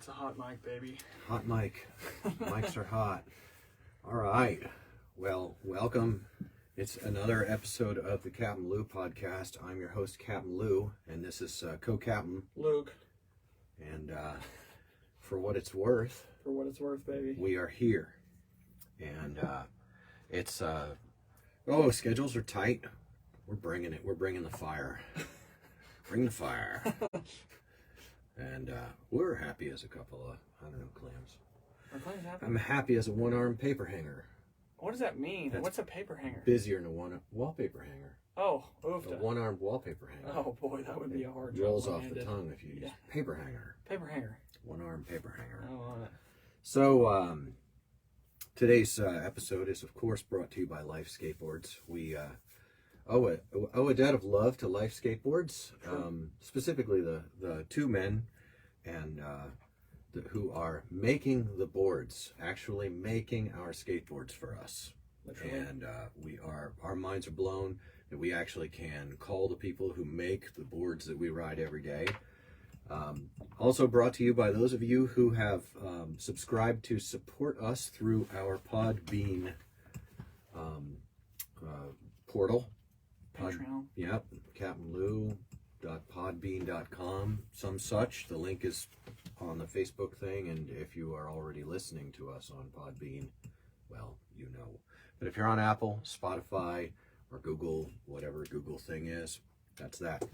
It's a hot mic, baby. Hot mic. Mics are hot. All right. Well, welcome. It's another episode of the CapmLew podcast. I'm your host, CapmLew, and this is co-captain Luke. And for what it's worth, baby, we are here. And it's schedules are tight. We're bringing it. We're bringing the fire. Bring the fire. And we're happy as a couple of, clams. Are clams happy? I'm happy as a one-armed paper hanger. What does that mean? What's a paper hanger? Busier than a wallpaper hanger. Oh, A one-armed wallpaper hanger. Oh boy, that would be a hard job. Rolls off the tongue if you use paper hanger. Paper hanger. One-armed paper hanger. I love it. So today's episode is, of course, brought to you by Life Skateboards. We owe a debt of love to Life Skateboards, specifically the two men and who are making the boards, actually making our skateboards for us. Literally. And our minds are blown that we actually can call the people who make the boards that we ride every day. Also brought to you by those of you who have subscribed to support us through our Podbean portal. Patreon. Yep, CapmLew.podbean.com, some such. The link is on the Facebook thing, and if you are already listening to us on Podbean, well, you know. But if you're on Apple, Spotify, or Google, whatever Google thing is, that's that.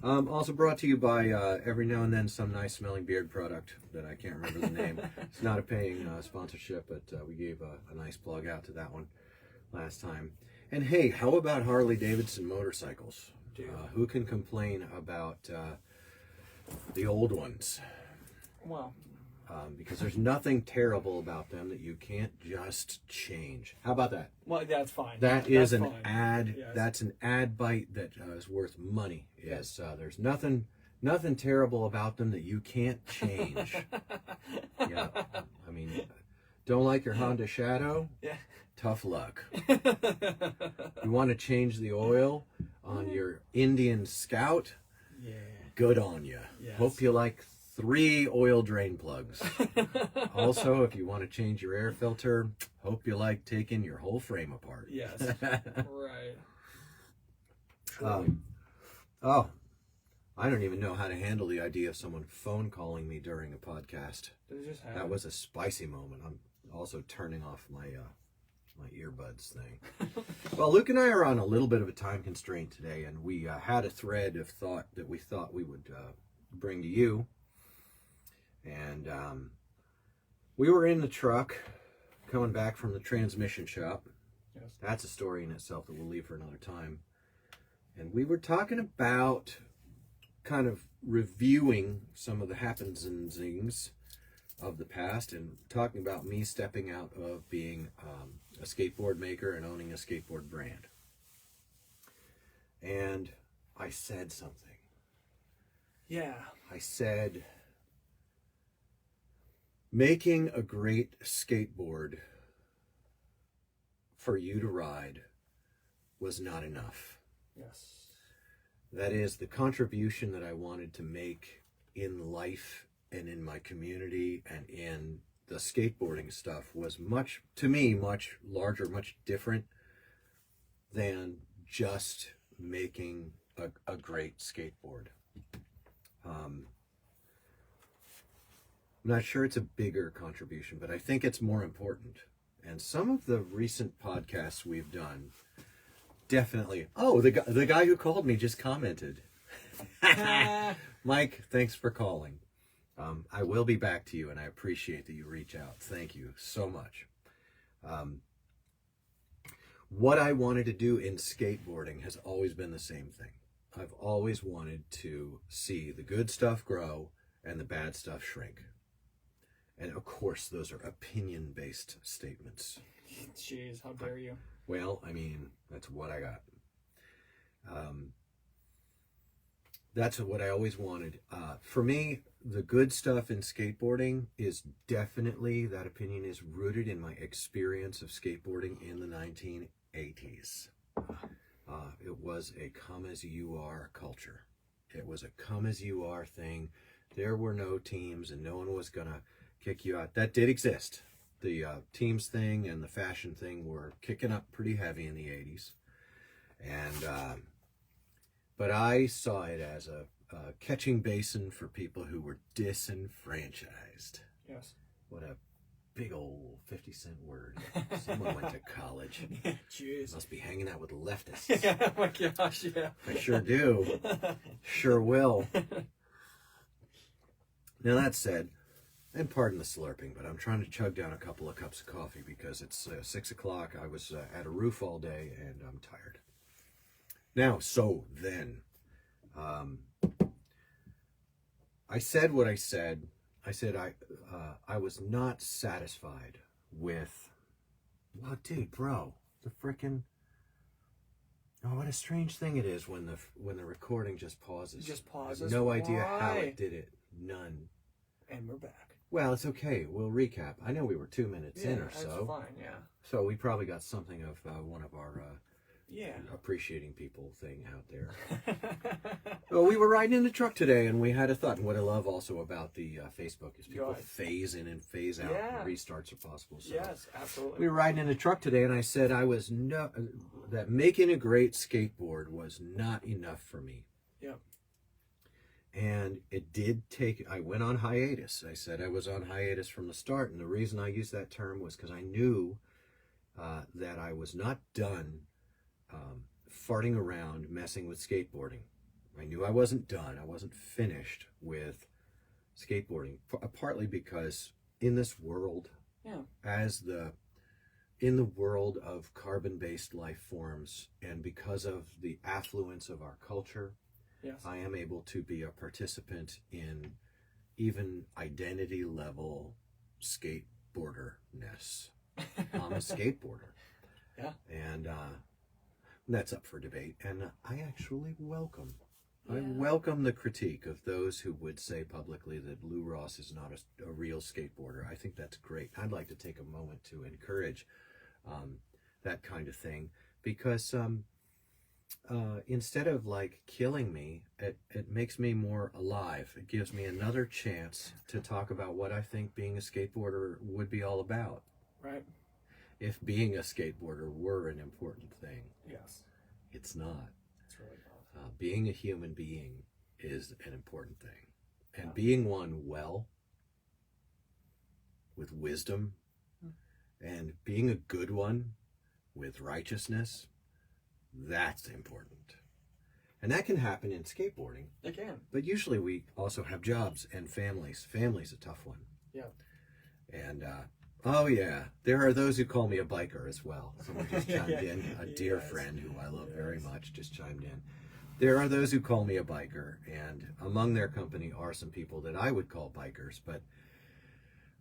Also brought to you by every now and then some nice smelling beard product that I can't remember the name. It's not a paying sponsorship, but we gave a nice plug out to that one last time. And hey, how about Harley Davidson motorcycles? Who can complain about the old ones? Well, because there's nothing terrible about them that you can't just change. How about that? Well, that's fine. That's an fine. ad. Yes. That's an ad bite that is worth money. Yes. There's nothing terrible about them that you can't change. Yeah. I mean, don't like your Honda Shadow? Yeah. Tough luck. You want to change the oil on your Indian Scout? Yeah. Good on you. Yes. Hope you like 3 oil drain plugs. Also, if you want to change your air filter, hope you like taking your whole frame apart. Yes. Right. I don't even know how to handle the idea of someone phone calling me during a podcast. That was a spicy moment. I'm also turning off my earbuds thing. Well, Luke and I are on a little bit of a time constraint today, and we had a thread of thought that we thought we would bring to you. And we were in the truck coming back from the transmission shop. Yes. That's a story in itself that we'll leave for another time. And we were talking about kind of reviewing some of the happenings of the past and talking about me stepping out of being a skateboard maker and owning a skateboard brand. And I said something. Yeah. I said, making a great skateboard for you to ride was not enough. Yes. That is the contribution that I wanted to make in life and in my community and in the skateboarding stuff was much larger, much different than just making a great skateboard. I'm not sure it's a bigger contribution, but I think it's more important. And some of the recent podcasts we've done definitely... Oh, the guy who called me just commented. Mike, thanks for calling. I will be back to you, and I appreciate that you reach out. Thank you so much. What I wanted to do in skateboarding has always been the same thing. I've always wanted to see the good stuff grow and the bad stuff shrink. And of course, those are opinion-based statements. Jeez, how dare you? Well, I mean, that's what I got. That's what I always wanted. For me, the good stuff in skateboarding is definitely, that opinion is rooted in my experience of skateboarding in the 1980s. It was a come-as-you-are culture. It was a come-as-you-are thing There were no teams, and no one was gonna kick you out. That did exist. The teams thing and the fashion thing were kicking up pretty heavy in the 80s. And but I saw it as a catching basin for people who were disenfranchised. Yes. What a big old 50-cent word. Someone went to college. Jeez. Must be hanging out with leftists. Oh my gosh, yeah. I sure do. Sure will. Now that said, and pardon the slurping, but I'm trying to chug down a couple of cups of coffee because it's 6 o'clock. I was at a roof all day and I'm tired. Now, so then, I said what I said. I said I was not satisfied with. Well, dude, bro, the frickin'. Oh, what a strange thing it is when the recording just pauses. Just pauses. I have no idea how Why? it did it. None. And we're back. Well, it's okay. We'll recap. I know we were 2 minutes in or that's so. fine, yeah. So we probably got something of one of our Yeah. appreciating people thing out there. Well, we were riding in the truck today, and we had a thought. And what I love also about the Facebook is people phase in and phase out. Yeah. And restarts are possible. So Yes, absolutely. we were riding in the truck today, and I said that making a great skateboard was not enough for me. Yep. And it did take. I went on hiatus. I said I was on hiatus from the start, and the reason I used that term was because I knew that I was not done. Farting around, messing with skateboarding. I knew I wasn't done. I wasn't finished with skateboarding. Partly because in this world, in the world of carbon-based life forms, and because of the affluence of our culture, yes. I am able to be a participant in even identity level skateboarder-ness. I'm a skateboarder. Yeah. And that's up for debate, and I actually welcome. I welcome the critique of those who would say publicly that Lou Ross is not a real skateboarder. I think that's great. I'd like to take a moment to encourage that kind of thing, because instead of like killing me, it makes me more alive. It gives me another chance to talk about what I think being a skateboarder would be all about. Right. If being a skateboarder were an important thing. Yes. It's not. It's really not. Being a human being is an important thing. And being one well, with wisdom, and being a good one with righteousness, that's important. And that can happen in skateboarding. It can. But usually we also have jobs and families. Family's a tough one. Yeah. And oh yeah, there are those who call me a biker as well. Someone just chimed in. A dear friend who I love very much just chimed in. There are those who call me a biker, and among their company are some people that I would call bikers, but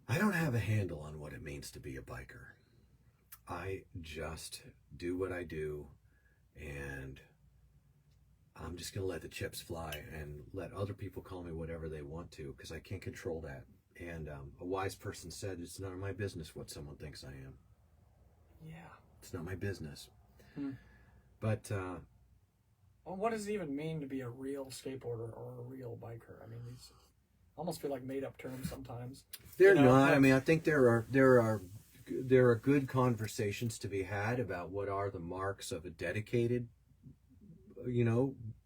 I don't have a handle on what it means to be a biker. I just do what I do, and I'm just going to let the chips fly and let other people call me whatever they want to, because I can't control that. And a wise person said, it's none of my business what someone thinks I am. Yeah. It's not my business. But well, what does it even mean to be a real skateboarder or a real biker? I mean, these almost feel like made-up terms sometimes. They're not. I mean, I think there are good conversations to be had about what are the marks of a dedicated,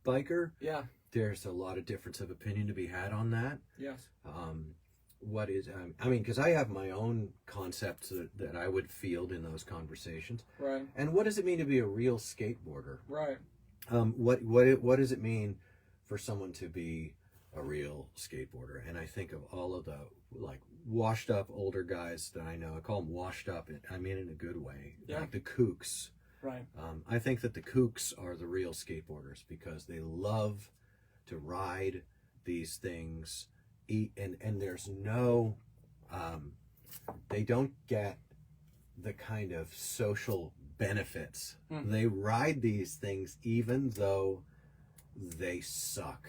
biker. Yeah. There's a lot of difference of opinion to be had on that. Yes. What is, I mean, because I have my own concepts that I would field in those conversations. Right. And what does it mean to be a real skateboarder? Right. What does it mean for someone to be a real skateboarder? And I think of all of the like washed up older guys that I know. I call them washed up. I mean in a good way. Yeah. Like the kooks. Right. I think that the kooks are the real skateboarders because they love to ride these things. And there's no, they don't get the kind of social benefits. They ride these things even though they suck.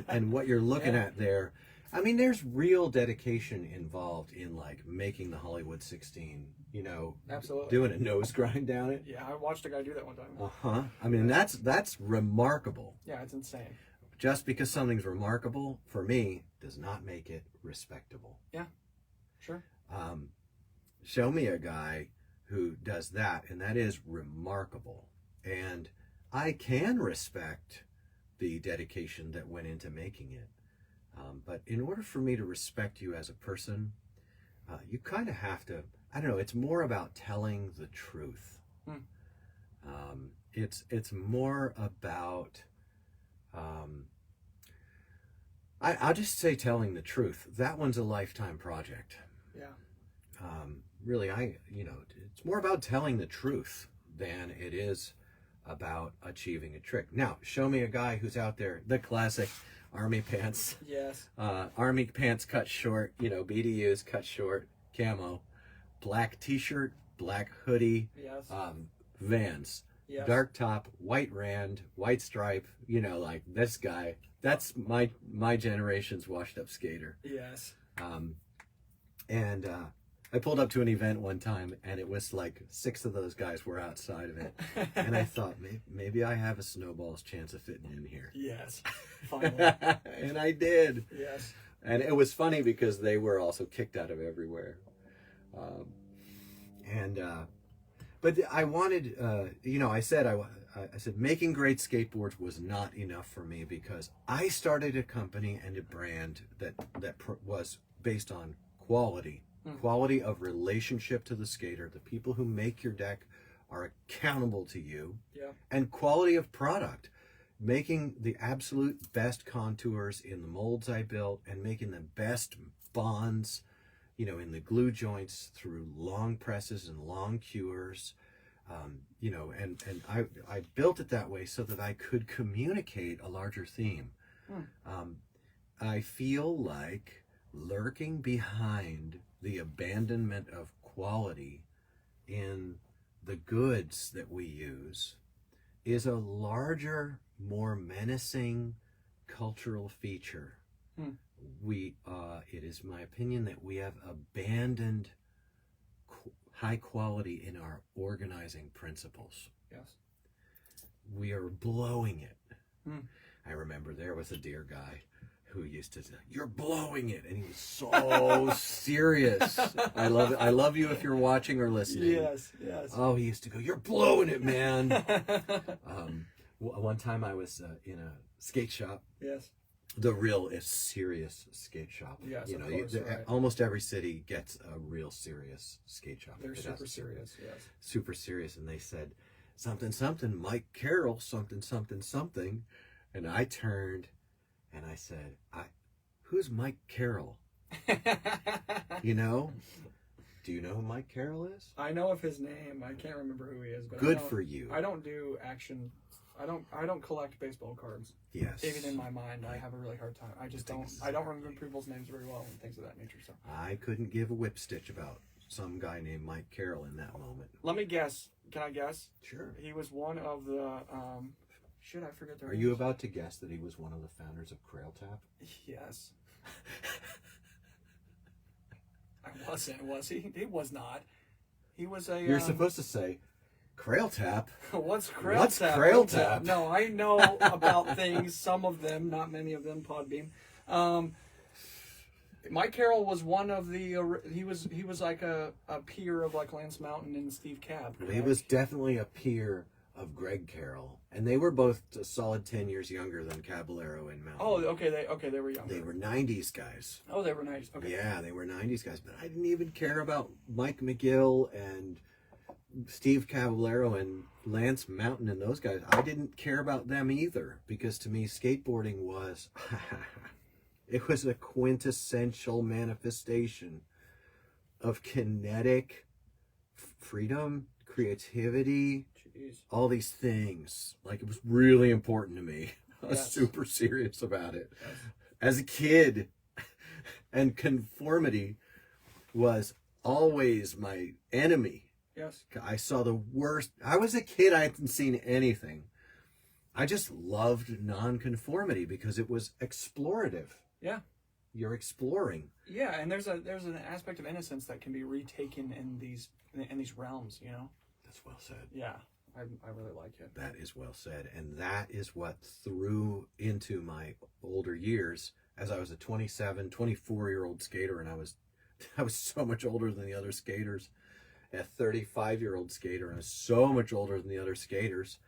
and what you're looking at there, I mean, there's real dedication involved in like making the Hollywood 16, Absolutely. doing a nose grind down it. Yeah, I watched a guy do that one time. I mean, that's remarkable. Yeah, it's insane. just because something's remarkable, for me, does not make it respectable. Yeah, sure. Show me a guy who does that, and that is remarkable. And I can respect the dedication that went into making it. But in order for me to respect you as a person, you kind of have to, I don't know, it's more about telling the truth. It's more about, I'll just say telling the truth. That one's a lifetime project. Yeah. Really, it's more about telling the truth than it is about achieving a trick. Now, show me a guy who's out there, the classic army pants. Yes. Army pants cut short, BDUs cut short, camo, black t-shirt, black hoodie, Yes. Vans, Yes. dark top, white rand, white stripe, like this guy. That's my generation's washed up skater. Yes. And I pulled up to an event one time, and it was like 6 of those guys were outside of it. And I thought, maybe I have a snowball's chance of fitting in here. Yes. Finally. And I did. Yes. And it was funny because they were also kicked out of everywhere. But I wanted, I said making great skateboards was not enough for me because I started a company and a brand that was based on quality. Quality of relationship to the skater. The people who make your deck are accountable to you. Yeah. And quality of product. Making the absolute best contours in the molds I built and making the best bonds, in the glue joints through long presses and long cures. And I built it that way so that I could communicate a larger theme. I feel like lurking behind the abandonment of quality in the goods that we use is a larger, more menacing cultural feature. It is my opinion that we have abandoned high quality in our organizing principles. Yes. We are blowing it. I remember there was a dear guy who used to say, "You're blowing it," and he was so serious. I love you if you're watching or listening. Yes, yes. Oh, he used to go, "You're blowing it, man." One time I was in a skate shop. Yes. The real serious skate shop. Yes, of course, right. Almost every city gets a real serious skate shop. They're super serious, yes. Super serious, and they said, "Something, something, Mike Carroll, something, something, something," and I turned. And I said, "Who's Mike Carroll?" Do you know who Mike Carroll is? I know of his name. I can't remember who he is. But Good for you. I don't do action. I don't collect baseball cards. Yes. Even in my mind, I have a really hard time. I just don't. I don't remember people's names very well and things of that nature. So I couldn't give a whip stitch about some guy named Mike Carroll in that moment. Let me guess. Can I guess? Sure. He was one of the. Should I forget their Are names? you about to guess that he was one of the founders of Crail Tap? Yes. I wasn't, was he? He was not. He was a... You're supposed to say, Crail Tap? What's Crail What's Tap? Crail Tap? No, I know about things, some of them, not many of them, Podbeam. Mike Carroll was one of the... He was like a peer of like Lance Mountain and Steve Cab. He was definitely a peer of Greg Carroll, and they were both a solid 10 years younger than Caballero and Mountain. Oh, okay, they were younger. They were 90s guys. Oh, they were nice. Okay. Yeah, they were 90s guys, but I didn't even care about Mike McGill and Steve Caballero and Lance Mountain and those guys. I didn't care about them either, because to me, skateboarding was, it was a quintessential manifestation of kinetic freedom, creativity, all these things. Like, it was really important to me. I was super serious about it. Yes. As a kid, and conformity was always my enemy. Yes. I saw the worst. I was a kid, I hadn't seen anything. I just loved nonconformity because it was explorative. Yeah. You're exploring. Yeah, and there's an aspect of innocence that can be retaken in these realms, you know? That's well said. Yeah. I really like it. That is well said. And that is what threw into my older years as I was a 27, 24-year-old skater, and I was so much older than the other skaters. A 35-year-old skater, and I was so much older than the other skaters.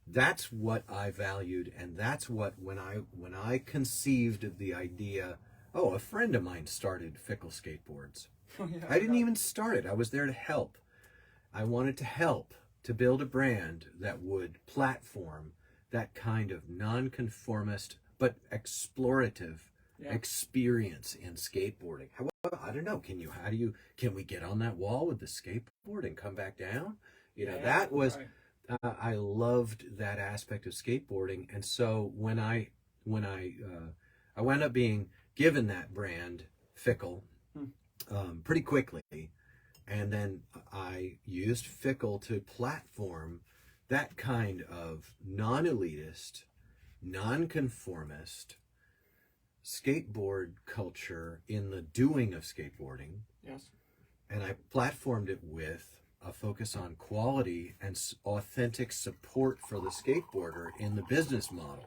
That's what I valued, and that's what when I conceived of the idea, a friend of mine started Fickle Skateboards. Oh, yeah, I didn't even start it. I was there to help. I wanted to help to build a brand that would platform that kind of nonconformist but explorative experience in skateboarding. However, I don't know. Can we get on that wall with the skateboard and come back down? That was. Right. I loved that aspect of skateboarding, and so when I wound up being given that brand, Fickle, pretty quickly, and then I used Fickle to platform that kind of non-elitist, non-conformist skateboard culture in the doing of skateboarding. Yes. And I platformed it with a focus on quality and authentic support for the skateboarder in the business model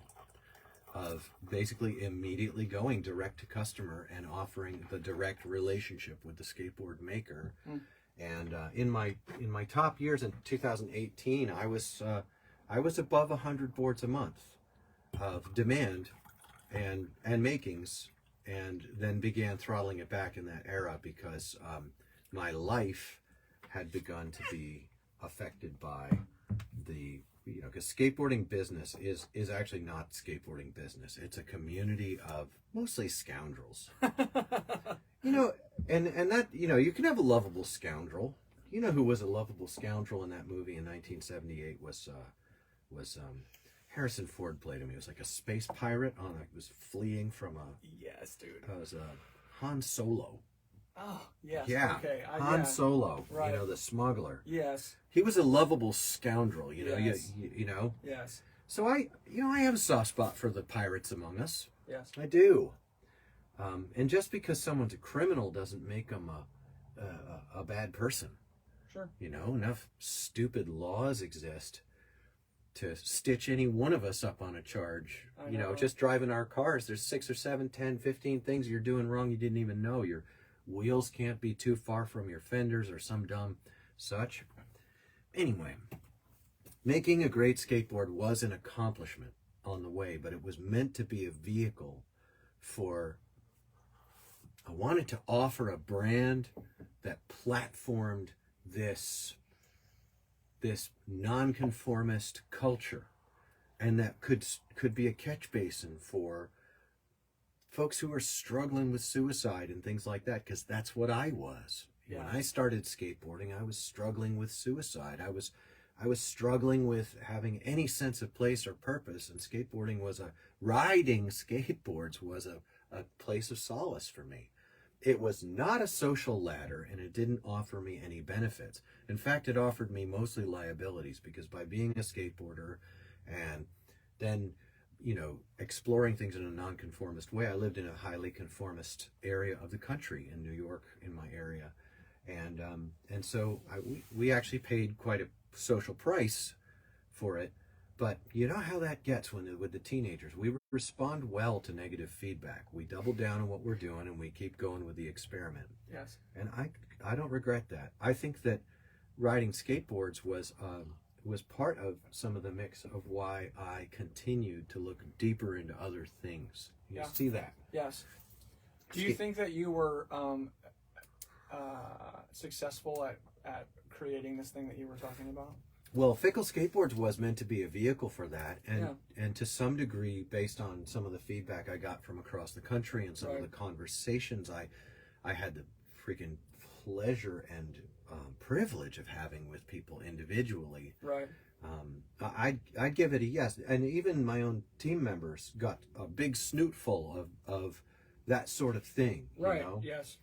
of basically immediately going direct to customer and offering the direct relationship with the skateboard maker. And in my top years in 2018, I was above 100 boards a month of demand and makings, and then began throttling it back in that era because my life had begun to be affected by because skateboarding business is actually not skateboarding business. It's a community of mostly scoundrels. And that, you can have a lovable scoundrel. You know who was a lovable scoundrel in that movie in 1978 was Harrison Ford played him. He was like a space pirate was fleeing from Yes, dude. It was Han Solo. Oh, yes. Yeah. Okay. Han Solo, right. The smuggler. Yes. He was a lovable scoundrel, Yes. you know. Yes. So I have a soft spot for the pirates among us. Yes. I do. And just because someone's a criminal doesn't make them a bad person. Sure. Enough stupid laws exist to stitch any one of us up on a charge. Just driving our cars, there's 6 or 7, 10, 15 things you're doing wrong you didn't even know. Your wheels can't be too far from your fenders or some dumb such. Anyway, making a great skateboard was an accomplishment on the way, but it was meant to be a vehicle for... I wanted to offer a brand that platformed this nonconformist culture, and that could be a catch basin for folks who are struggling with suicide and things like that, because that's what I was. Yeah. When I started skateboarding, I was struggling with suicide. I was struggling with having any sense of place or purpose, and riding skateboards was a place of solace for me. It was not a social ladder, and it didn't offer me any benefits. In fact, it offered me mostly liabilities, because by being a skateboarder and then, exploring things in a nonconformist way, I lived in a highly conformist area of the country in New York, in my area. And so we actually paid quite a social price for it. But you know how that gets with the teenagers. We respond well to negative feedback. We double down on what we're doing, and we keep going with the experiment. Yes. And I don't regret that. I think that riding skateboards was part of some of the mix of why I continued to look deeper into other things. You see that? Yes. Do you think that you were successful at creating this thing that you were talking about? Well, Fickle Skateboards was meant to be a vehicle for that, and to some degree, based on some of the feedback I got from across the country and some of the conversations I had the freaking pleasure and privilege of having with people individually. Right. I'd give it a yes, and even my own team members got a big snootful of that sort of thing. Right. You know? Yes.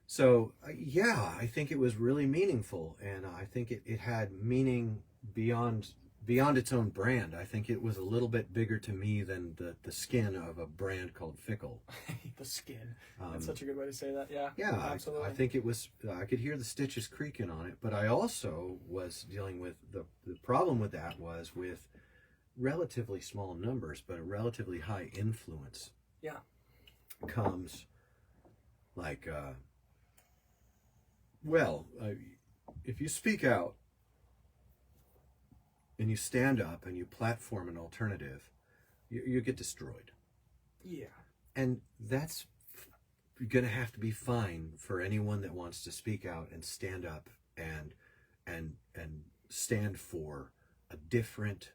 So, I think it was really meaningful, and I think it had meaning beyond beyond its own brand, I think it was a little bit bigger to me than the skin of a brand called Fickle. The skin. That's such a good way to say that. Yeah. Yeah, Absolutely. I think it was, I could hear the stitches creaking on it, but I also was dealing with the problem with that was with relatively small numbers, but a relatively high influence. Yeah. Comes like, if you speak out, and you stand up and you platform an alternative, you get destroyed. Yeah. And that's going to have to be fine for anyone that wants to speak out and stand up and stand for a different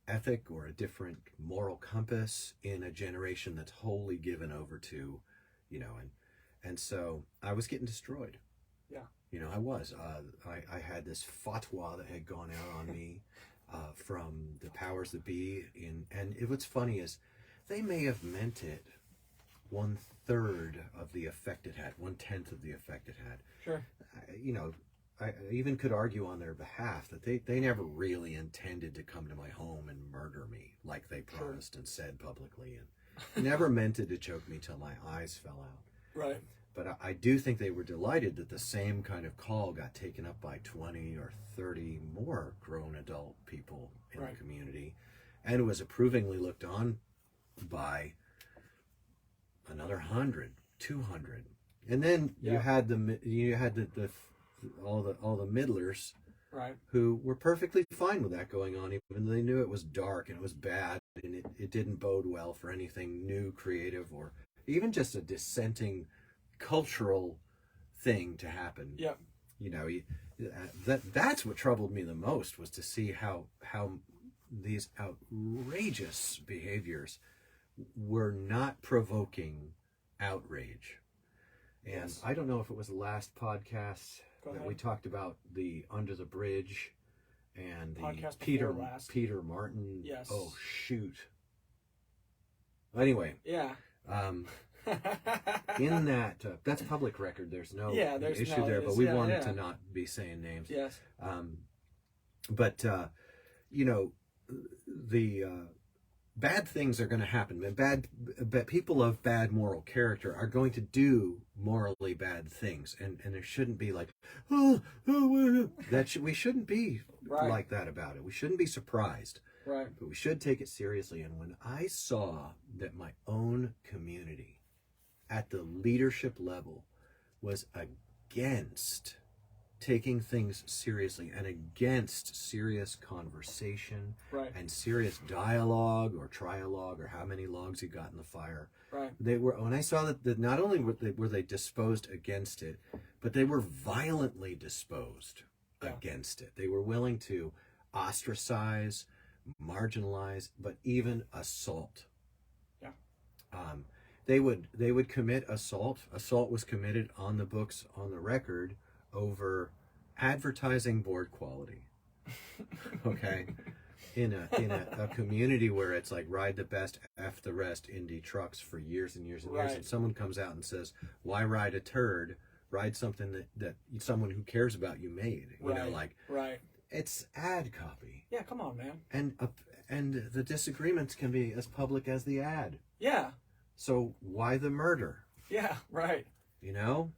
ethic or a different moral compass in a generation that's wholly given over to, and so I was getting destroyed. Yeah. I was. I had this fatwa that had gone out on me from the powers that be. And what's funny is they may have meant it 1/3 of the effect it had, 1/10 of the effect it had. Sure. I even could argue on their behalf that they never really intended to come to my home and murder me like they promised and said publicly, and never meant it to choke me till my eyes fell out. Right. But I do think they were delighted that the same kind of call got taken up by 20 or 30 more grown adult people in the community, and was approvingly looked on by another 100, 200. And then you had all the middlers, right, who were perfectly fine with that going on, even though they knew it was dark and it was bad and it didn't bode well for anything new, creative, or even just a dissenting cultural thing to happen. Yeah. That's what troubled me the most, was to see how these outrageous behaviors were not provoking outrage. And I don't know if it was the last podcast that we talked about the Under the Bridge and the podcast Peter Martin. Yes. Oh shoot. Anyway. Yeah. In that, that's public record. There's no there's issue there, but we wanted to not be saying names. Yes. But the bad things are going to happen. Bad people of bad moral character are going to do morally bad things, and there shouldn't be like, we shouldn't be like that about it. We shouldn't be surprised. Right. But we should take it seriously. And when I saw that my own community at the leadership level was against taking things seriously and against serious conversation and serious dialogue or trialogue, or how many logs you got in the fire. Right. When I saw that not only were they disposed against it, but they were violently disposed against it. They were willing to ostracize, marginalize, but even assault. Yeah. They would commit assault. Assault was committed on the books, on the record, over advertising board quality. Okay. In a community where it's like ride the best, F the rest indie trucks for years and years and years, and someone comes out and says, why ride a turd? Ride something that someone who cares about you made. It's ad copy. Yeah, come on, man. And the disagreements can be as public as the ad. Yeah. So why the murder? Yeah, right.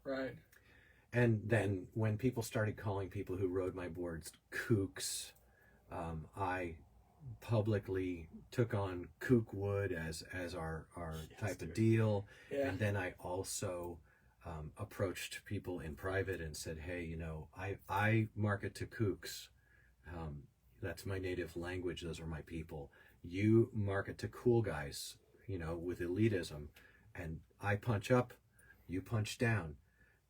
Right. And then when people started calling people who rode my boards kooks, I publicly took on Kookwood as our type of deal. Yeah. And then I also approached people in private and said, hey, I market to kooks. That's my native language. Those are my people. You market to cool guys, with elitism. And I punch up, you punch down.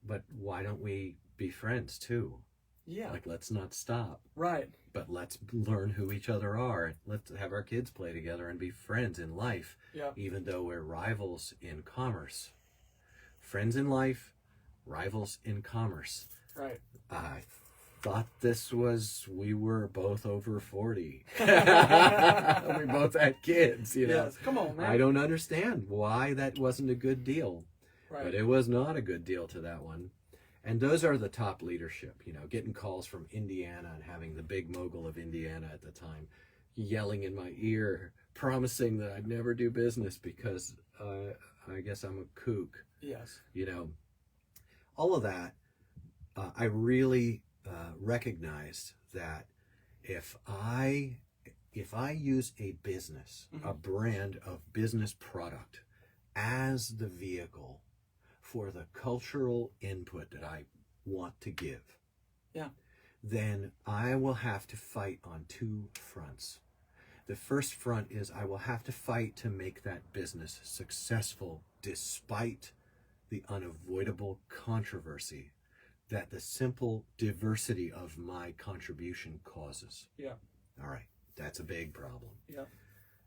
But why don't we be friends too? Yeah. Like, let's not stop. Right. But let's learn who each other are. Let's have our kids play together and be friends in life. Yeah. Even though we're rivals in commerce. Friends in life, rivals in commerce. Right. I thought we were both over 40. We both had kids, Yes. Come on, man. I don't understand why that wasn't a good deal. Right. But it was not a good deal to that one. And those are the top leadership, you know, getting calls from Indiana and having the big mogul of Indiana at the time yelling in my ear, promising that I'd never do business because I guess I'm a kook. Yes. You know, all of that, I really recognized that if I use a business, a brand of business product as the vehicle for the cultural input that I want to give, then I will have to fight on two fronts. The first front is I will have to fight to make that business successful despite the unavoidable controversy that the simple diversity of my contribution causes. Yeah. All right. That's a big problem. Yeah.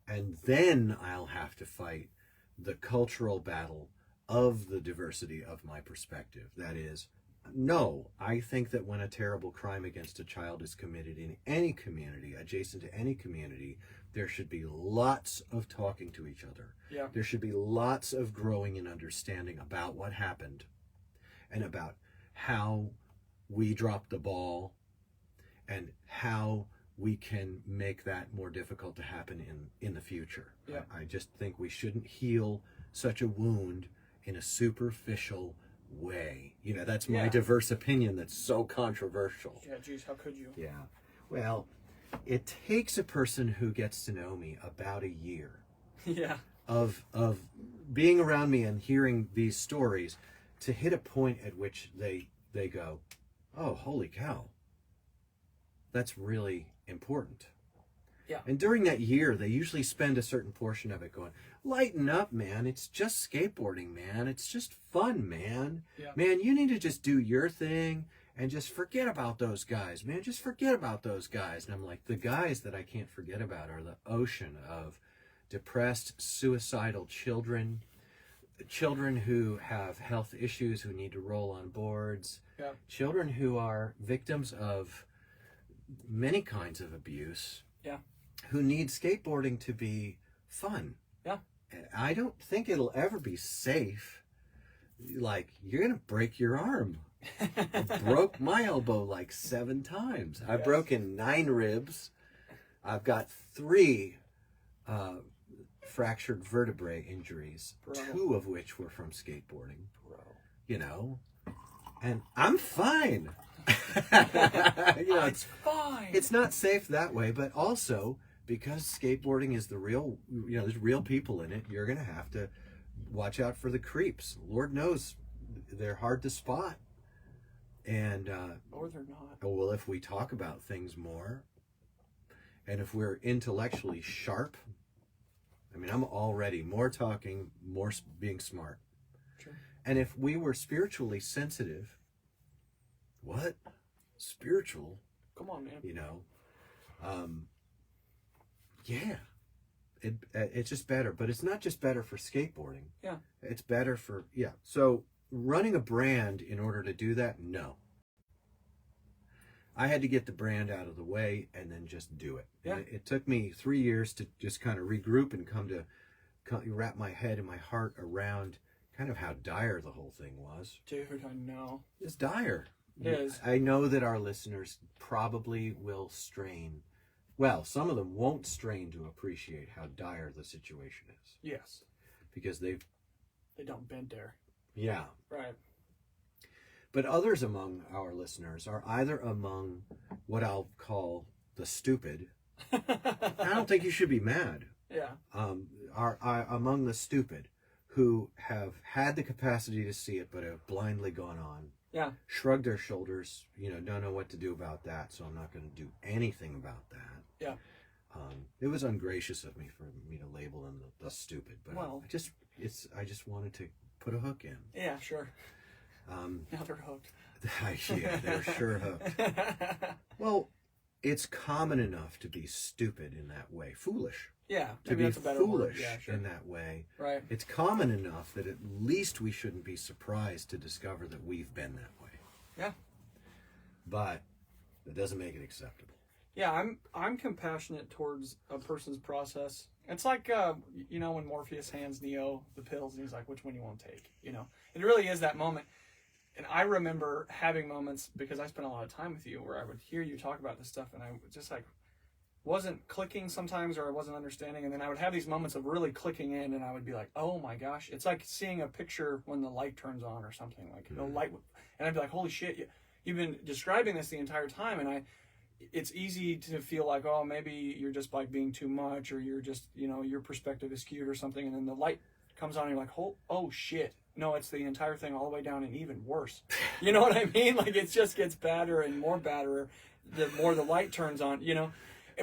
And then I'll have to fight the cultural battle of the diversity of my perspective. That is, no, I think that when a terrible crime against a child is committed in any community, adjacent to any community, there should be lots of talking to each other. Yeah. There should be lots of growing and understanding about what happened and about how we dropped the ball and how we can make that more difficult to happen in the future. Yeah. I just think we shouldn't heal such a wound in a superficial way. You know, that's my diverse opinion that's so controversial. Yeah, geez, how could you? Yeah. Well, it takes a person who gets to know me about a year Yeah. of being around me and hearing these stories to hit a point at which they go, oh, holy cow, that's really important. Yeah. And during that year, they usually spend a certain portion of it going, lighten up, man. It's just skateboarding, man. It's just fun, man. Yeah. Man, you need to just do your thing and just forget about those guys, man. Just forget about those guys. And I'm like, the guys that I can't forget about are the ocean of depressed, suicidal children, children who have health issues, who need to roll on boards, children who are victims of many kinds of abuse, who need skateboarding to be fun. Yeah. I don't think it'll ever be safe. Like, you're going to break your arm. I broke my elbow like 7 times. I've broken 9 ribs. I've got 3 fractured vertebrae injuries, 2 of which were from skateboarding. You know, and I'm fine. You know, it's fine. It's not safe that way, but also because skateboarding is the real, you know, there's real people in it. You're going to have to watch out for the creeps. Lord knows they're hard to spot. And, or they're not. Well, if we talk about things more and if we're intellectually sharp, I mean, I'm already more talking, more being smart. Sure. And if we were spiritually sensitive, what? Spiritual? Come on, man. You know, it's just better. But it's not just better for skateboarding. Yeah. It's better for, So running a brand in order to do that, no. I had to get the brand out of the way and then just do it. Yeah. It took me 3 years to just kind of regroup and come to wrap my head and my heart around kind of how dire the whole thing was. Dude, I know. It's dire. It is. I know that our listeners probably will strain. Well, some of them won't strain to appreciate how dire the situation is. Yes. Because they don't bend there. Yeah. Right. But others among our listeners are either among what I'll call the stupid. I don't think you should be mad. Yeah. Are among the stupid who have had the capacity to see it but have blindly gone on. Yeah. Shrugged their shoulders, you know, don't know what to do about that, so I'm not going to do anything about that. Yeah. It was ungracious of me for me to label them the stupid, but well, I just wanted to put a hook in. Yeah, sure. Now they're hooked. Yeah, they're sure hooked. Well, it's common enough to be stupid in that way, foolish. Yeah, to be foolish sure. in that way. Right. It's common enough that at least we shouldn't be surprised to discover that we've been that way. Yeah. But that doesn't make it acceptable. Yeah, I'm compassionate towards a person's process. It's like you know, when Morpheus hands Neo the pills and he's like, which one you want to take? You know, it really is that moment. And I remember having moments, because I spent a lot of time with you, where I would hear you talk about this stuff, and I just like wasn't clicking sometimes, or I wasn't understanding. And then I would have these moments of really clicking in, and I would be like, oh my gosh, it's like seeing a picture when the light turns on or something, like the light, and I'd be like, holy shit, you've been describing this the entire time. And it's easy to feel like, oh, maybe you're just like being too much, or you're just, your perspective is skewed or something. And then the light comes on and you're like, oh shit. No, it's the entire thing all the way down, and even worse. You know what I mean? Like, it just gets badder and more badder the more the light turns on,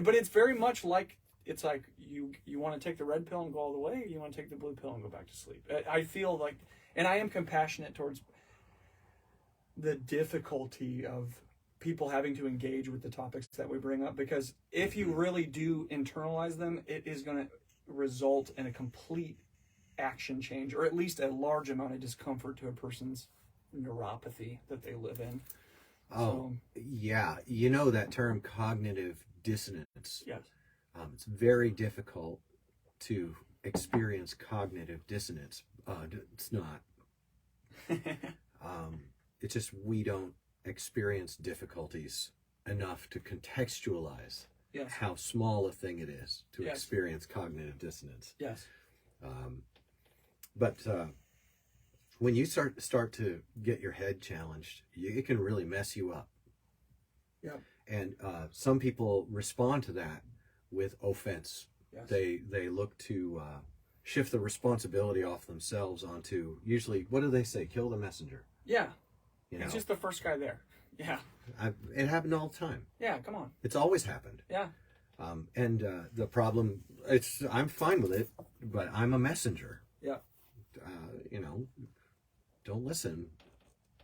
But it's very much like, it's like you want to take the red pill and go all the way, or you want to take the blue pill and go back to sleep. I feel like, and I am compassionate towards the difficulty of people having to engage with the topics that we bring up, because if you really do internalize them, it is going to result in a complete action change, or at least a large amount of discomfort to a person's neuropathy that they live in. Yeah. That term cognitive dissonance. Yes. It's very difficult to experience cognitive dissonance. It's not. It's just we don't experience difficulties enough to contextualize how small a thing it is to experience cognitive dissonance. Yes. But when you start to get your head challenged, it can really mess you up. Yeah. And some people respond to that with offense. Yes. They look to shift the responsibility off themselves onto, usually, what do they say? Kill the messenger. Yeah. It's just the first guy there. Yeah. It happened all the time. Yeah, come on. It's always happened. Yeah. And the problem, I'm fine with it, but I'm a messenger. Yeah. Don't listen.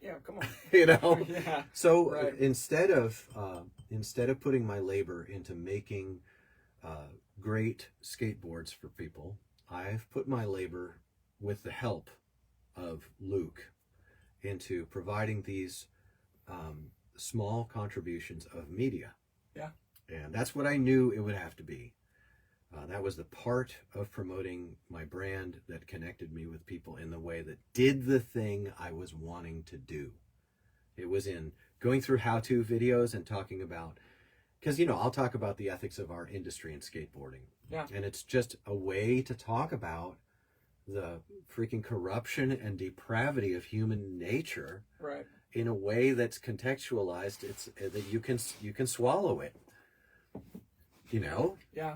Yeah, come on. Yeah. So right. instead of putting my labor into making great skateboards for people, I've put my labor, with the help of Luke, into providing these small contributions of media. Yeah. And that's what I knew it would have to be. That was the part of promoting my brand that connected me with people in the way that did the thing I was wanting to do. It was in going through how-to videos and talking about, because, I'll talk about the ethics of our industry in skateboarding. Yeah. And it's just a way to talk about the freaking corruption and depravity of human nature, right, in a way that's contextualized. It's that you can swallow it. Yeah.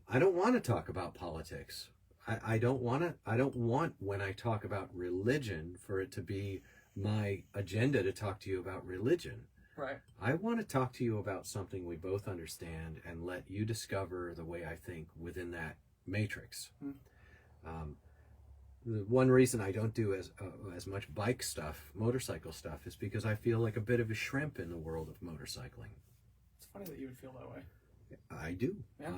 I don't want to talk about politics. I don't want, when I talk about religion, for it to be my agenda to talk to you about religion. Right. I want to talk to you about something we both understand and let you discover the way I think within that matrix. The one reason I don't do as much bike stuff, motorcycle stuff, is because I feel like a bit of a shrimp in the world of motorcycling. It's funny that you would feel that way. I do. Yeah.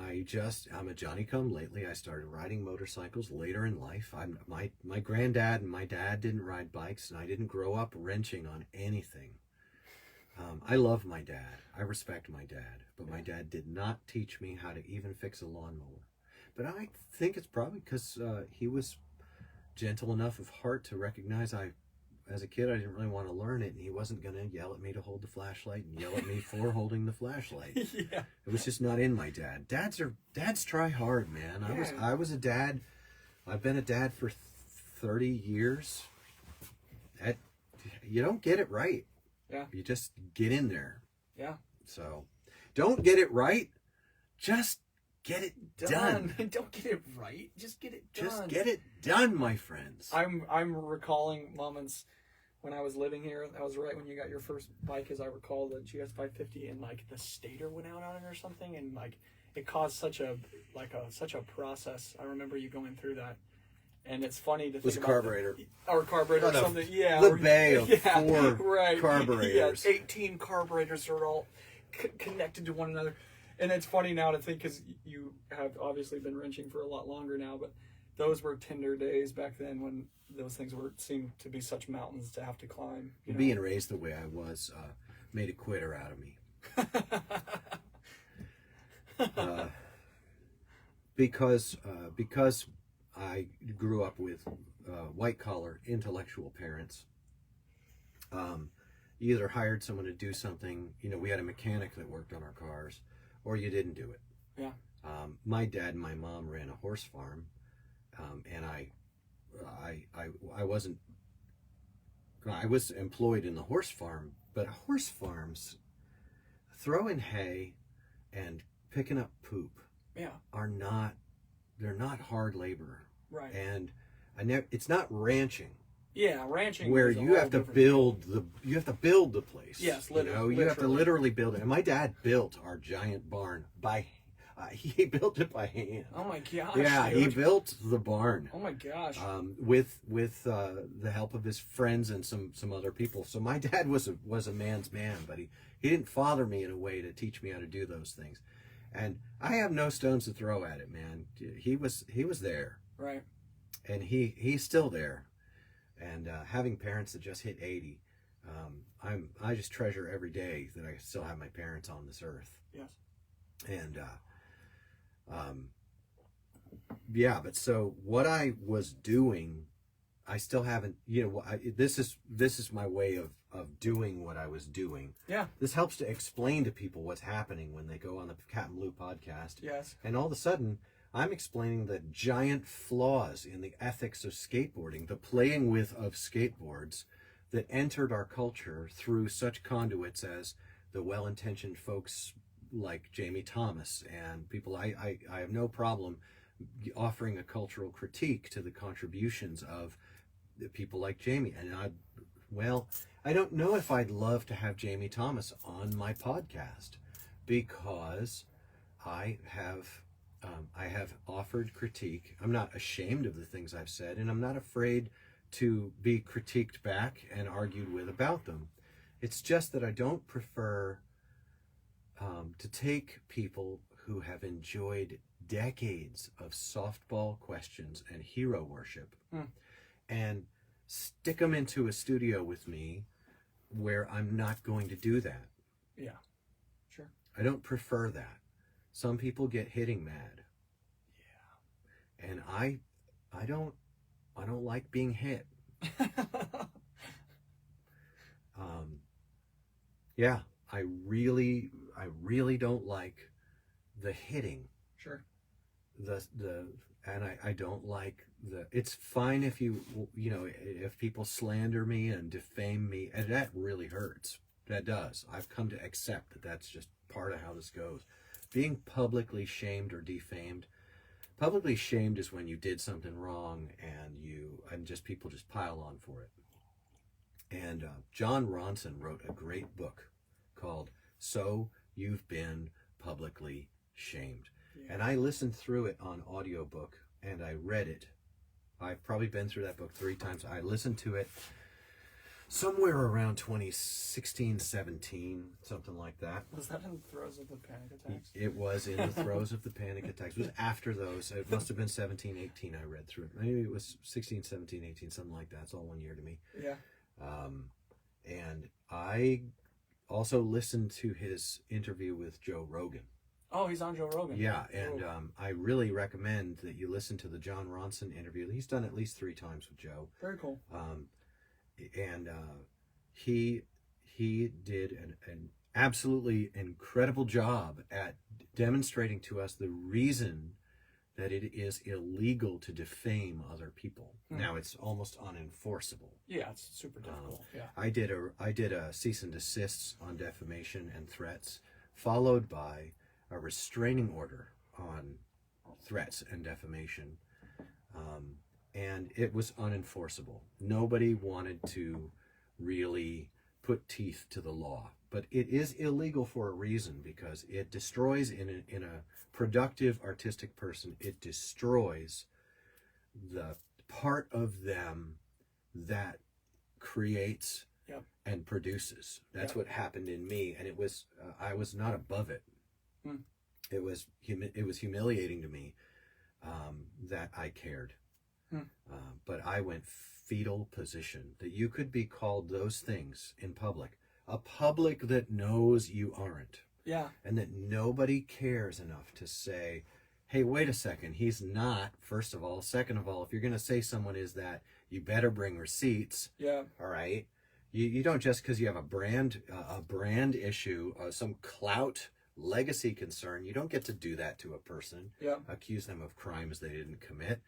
I'm a Johnny-come-lately. I started riding motorcycles later in life. My granddad and my dad didn't ride bikes, and I didn't grow up wrenching on anything. I love my dad. I respect my dad, but my dad did not teach me how to even fix a lawnmower. But I think it's probably because he was gentle enough of heart to recognize as a kid, I didn't really want to learn it, and he wasn't going to yell at me to hold the flashlight and yell at me for holding the flashlight. Yeah. It was just not in my dad. Dads try hard, man. Yeah. I was a dad. I've been a dad for 30 years. You don't get it right. Yeah. You just get in there. Yeah. So, don't get it right. Just get it done. Don't get it right. Just get it done. Just get it done, my friends. I'm recalling moments when I was living here. That was right when you got your first bike, as I recall, the GS 550, and like the stator went out on it or something, and like it caused such a process. I remember you going through that. And it's funny to think was about carburetor. Or carburetor or something. Yeah. The bay of 4 right. carburetors. Yeah, 18 carburetors are all connected to one another. And it's funny now to think, because you have obviously been wrenching for a lot longer now, but those were tender days back then when those things seemed to be such mountains to have to climb. Being raised the way I was made a quitter out of me. Because I grew up with white-collar, intellectual parents, You either hired someone to do something, we had a mechanic that worked on our cars, or you didn't do it. Yeah. My dad and my mom ran a horse farm, and I was employed in the horse farm, but horse farms, throwing hay and picking up poop, Yeah. they're not hard labor. Right. And it's not ranching. Yeah, ranching where is a you whole have to different build the place. Yes, you have to literally build it. And my dad built our giant barn he built it by hand. Oh my gosh. Yeah, dude. he built the barn. Oh my gosh. With the help of his friends and some other people. So my dad was a man's man, but he didn't father me in a way to teach me how to do those things. And I have no stones to throw at it, man. He was there. Right. And he's still there. And having parents that just hit 80, I just treasure every day that I still have my parents on this earth. Yes. And yeah, but so what I was doing, I still haven't. This is my way of doing what I was doing. Yeah. This helps to explain to people what's happening when they go on the CapmLew podcast. Yes. And all of a sudden, I'm explaining the giant flaws in the ethics of skateboarding, the playing with of skateboards that entered our culture through such conduits as the well-intentioned folks like Jamie Thomas and people. I have no problem offering a cultural critique to the contributions of the people like Jamie. And I don't know if I'd love to have Jamie Thomas on my podcast, because I have offered critique. I'm not ashamed of the things I've said, and I'm not afraid to be critiqued back and argued with about them. It's just that I don't prefer to take people who have enjoyed decades of softball questions and hero worship and stick them into a studio with me where I'm not going to do that. Yeah. Sure. I don't prefer that. Some people get hitting mad. Yeah. And I don't like being hit. Yeah, I really don't like the hitting. Sure. And I don't like it's fine if if people slander me and defame me, and that really hurts. That does. I've come to accept that that's just part of how this goes. Being publicly shamed or defamed. Publicly shamed is when you did something wrong and just people just pile on for it. And John Ronson wrote a great book called "So You've Been Publicly Shamed." Yeah. And I listened through it on audiobook and I read it. I've probably been through that book 3 times. I listened to it somewhere around 2016, 17, something like that. Was that in the throes of the panic attacks? It was in the throes of the panic attacks. It was after those. It must have been 17, 18 I read through it. Maybe it was 16, 17, 18, something like that. It's all one year to me. Yeah. And I also listened to his interview with Joe Rogan. Oh, he's on Joe Rogan. Yeah, and I really recommend that you listen to the John Ronson interview. He's done at least 3 times with Joe. Very cool. And he did an absolutely incredible job at demonstrating to us the reason that it is illegal to defame other people. Now it's almost unenforceable. Yeah, it's super difficult. Yeah. I did a cease and desist on defamation and threats, followed by a restraining order on threats and defamation. And it was unenforceable. Nobody wanted to really put teeth to the law. But it is illegal for a reason, because it destroys in a productive artistic person, it destroys the part of them that creates and produces. That's what happened in me, and it was I was not above it. It was humiliating to me that I cared. But I went fetal position, that you could be called those things in public. A public that knows you aren't. Yeah. And that nobody cares enough to say, hey, wait a second, he's not, first of all. Second of all, if you're going to say someone is that, you better bring receipts. Yeah. All right? You don't just because you have a brand issue, some clout legacy concern, you don't get to do that to a person. Yeah. Accuse them of crimes they didn't commit.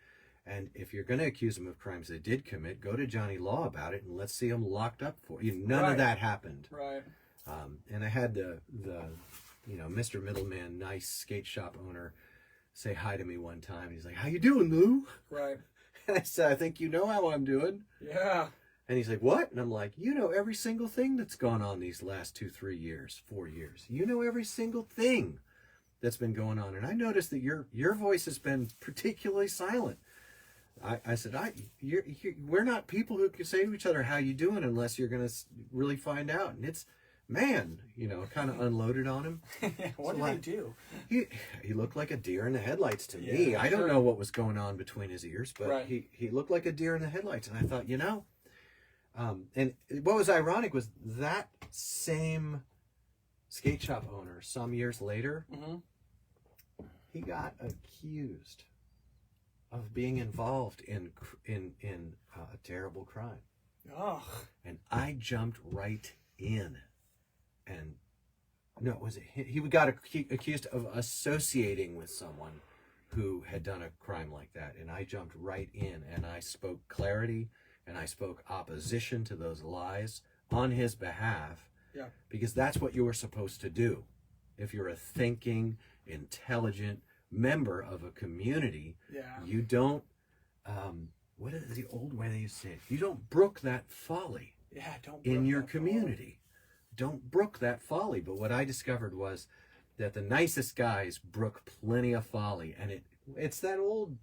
And if you're going to accuse them of crimes they did commit, go to Johnny Law about it and let's see them locked up for you. None of that happened. Right. And I had the Mr. Middleman, nice skate shop owner, say hi to me one time. He's like, "How you doing, Lou?" Right. And I said, "I think you know how I'm doing." Yeah. And he's like, "What?" And I'm like, "You know every single thing that's gone on these last 2, 3 years, 4 years. You know every single thing that's been going on. And I noticed that your voice has been particularly silent." I said, we're not people who can say to each other, "How you doing?" unless you're going to really find out. And it's, man, kind of unloaded on him. What did he do? He looked like a deer in the headlights to me. I don't know what was going on between his ears, but he looked like a deer in the headlights. And I thought, and what was ironic was that same skate shop owner, some years later, he got accused of being involved in a terrible crime. Oh. And I jumped right in. And no, was it he got accused of associating with someone who had done a crime like that. And I jumped right in and I spoke clarity and I spoke opposition to those lies on his behalf. Yeah. Because that's what you were supposed to do. If you're a thinking, intelligent member of a community, you don't, what is the old way they used to say it? You don't brook that folly in your community. Don't brook that folly. But what I discovered was that the nicest guys brook plenty of folly. And it's that old,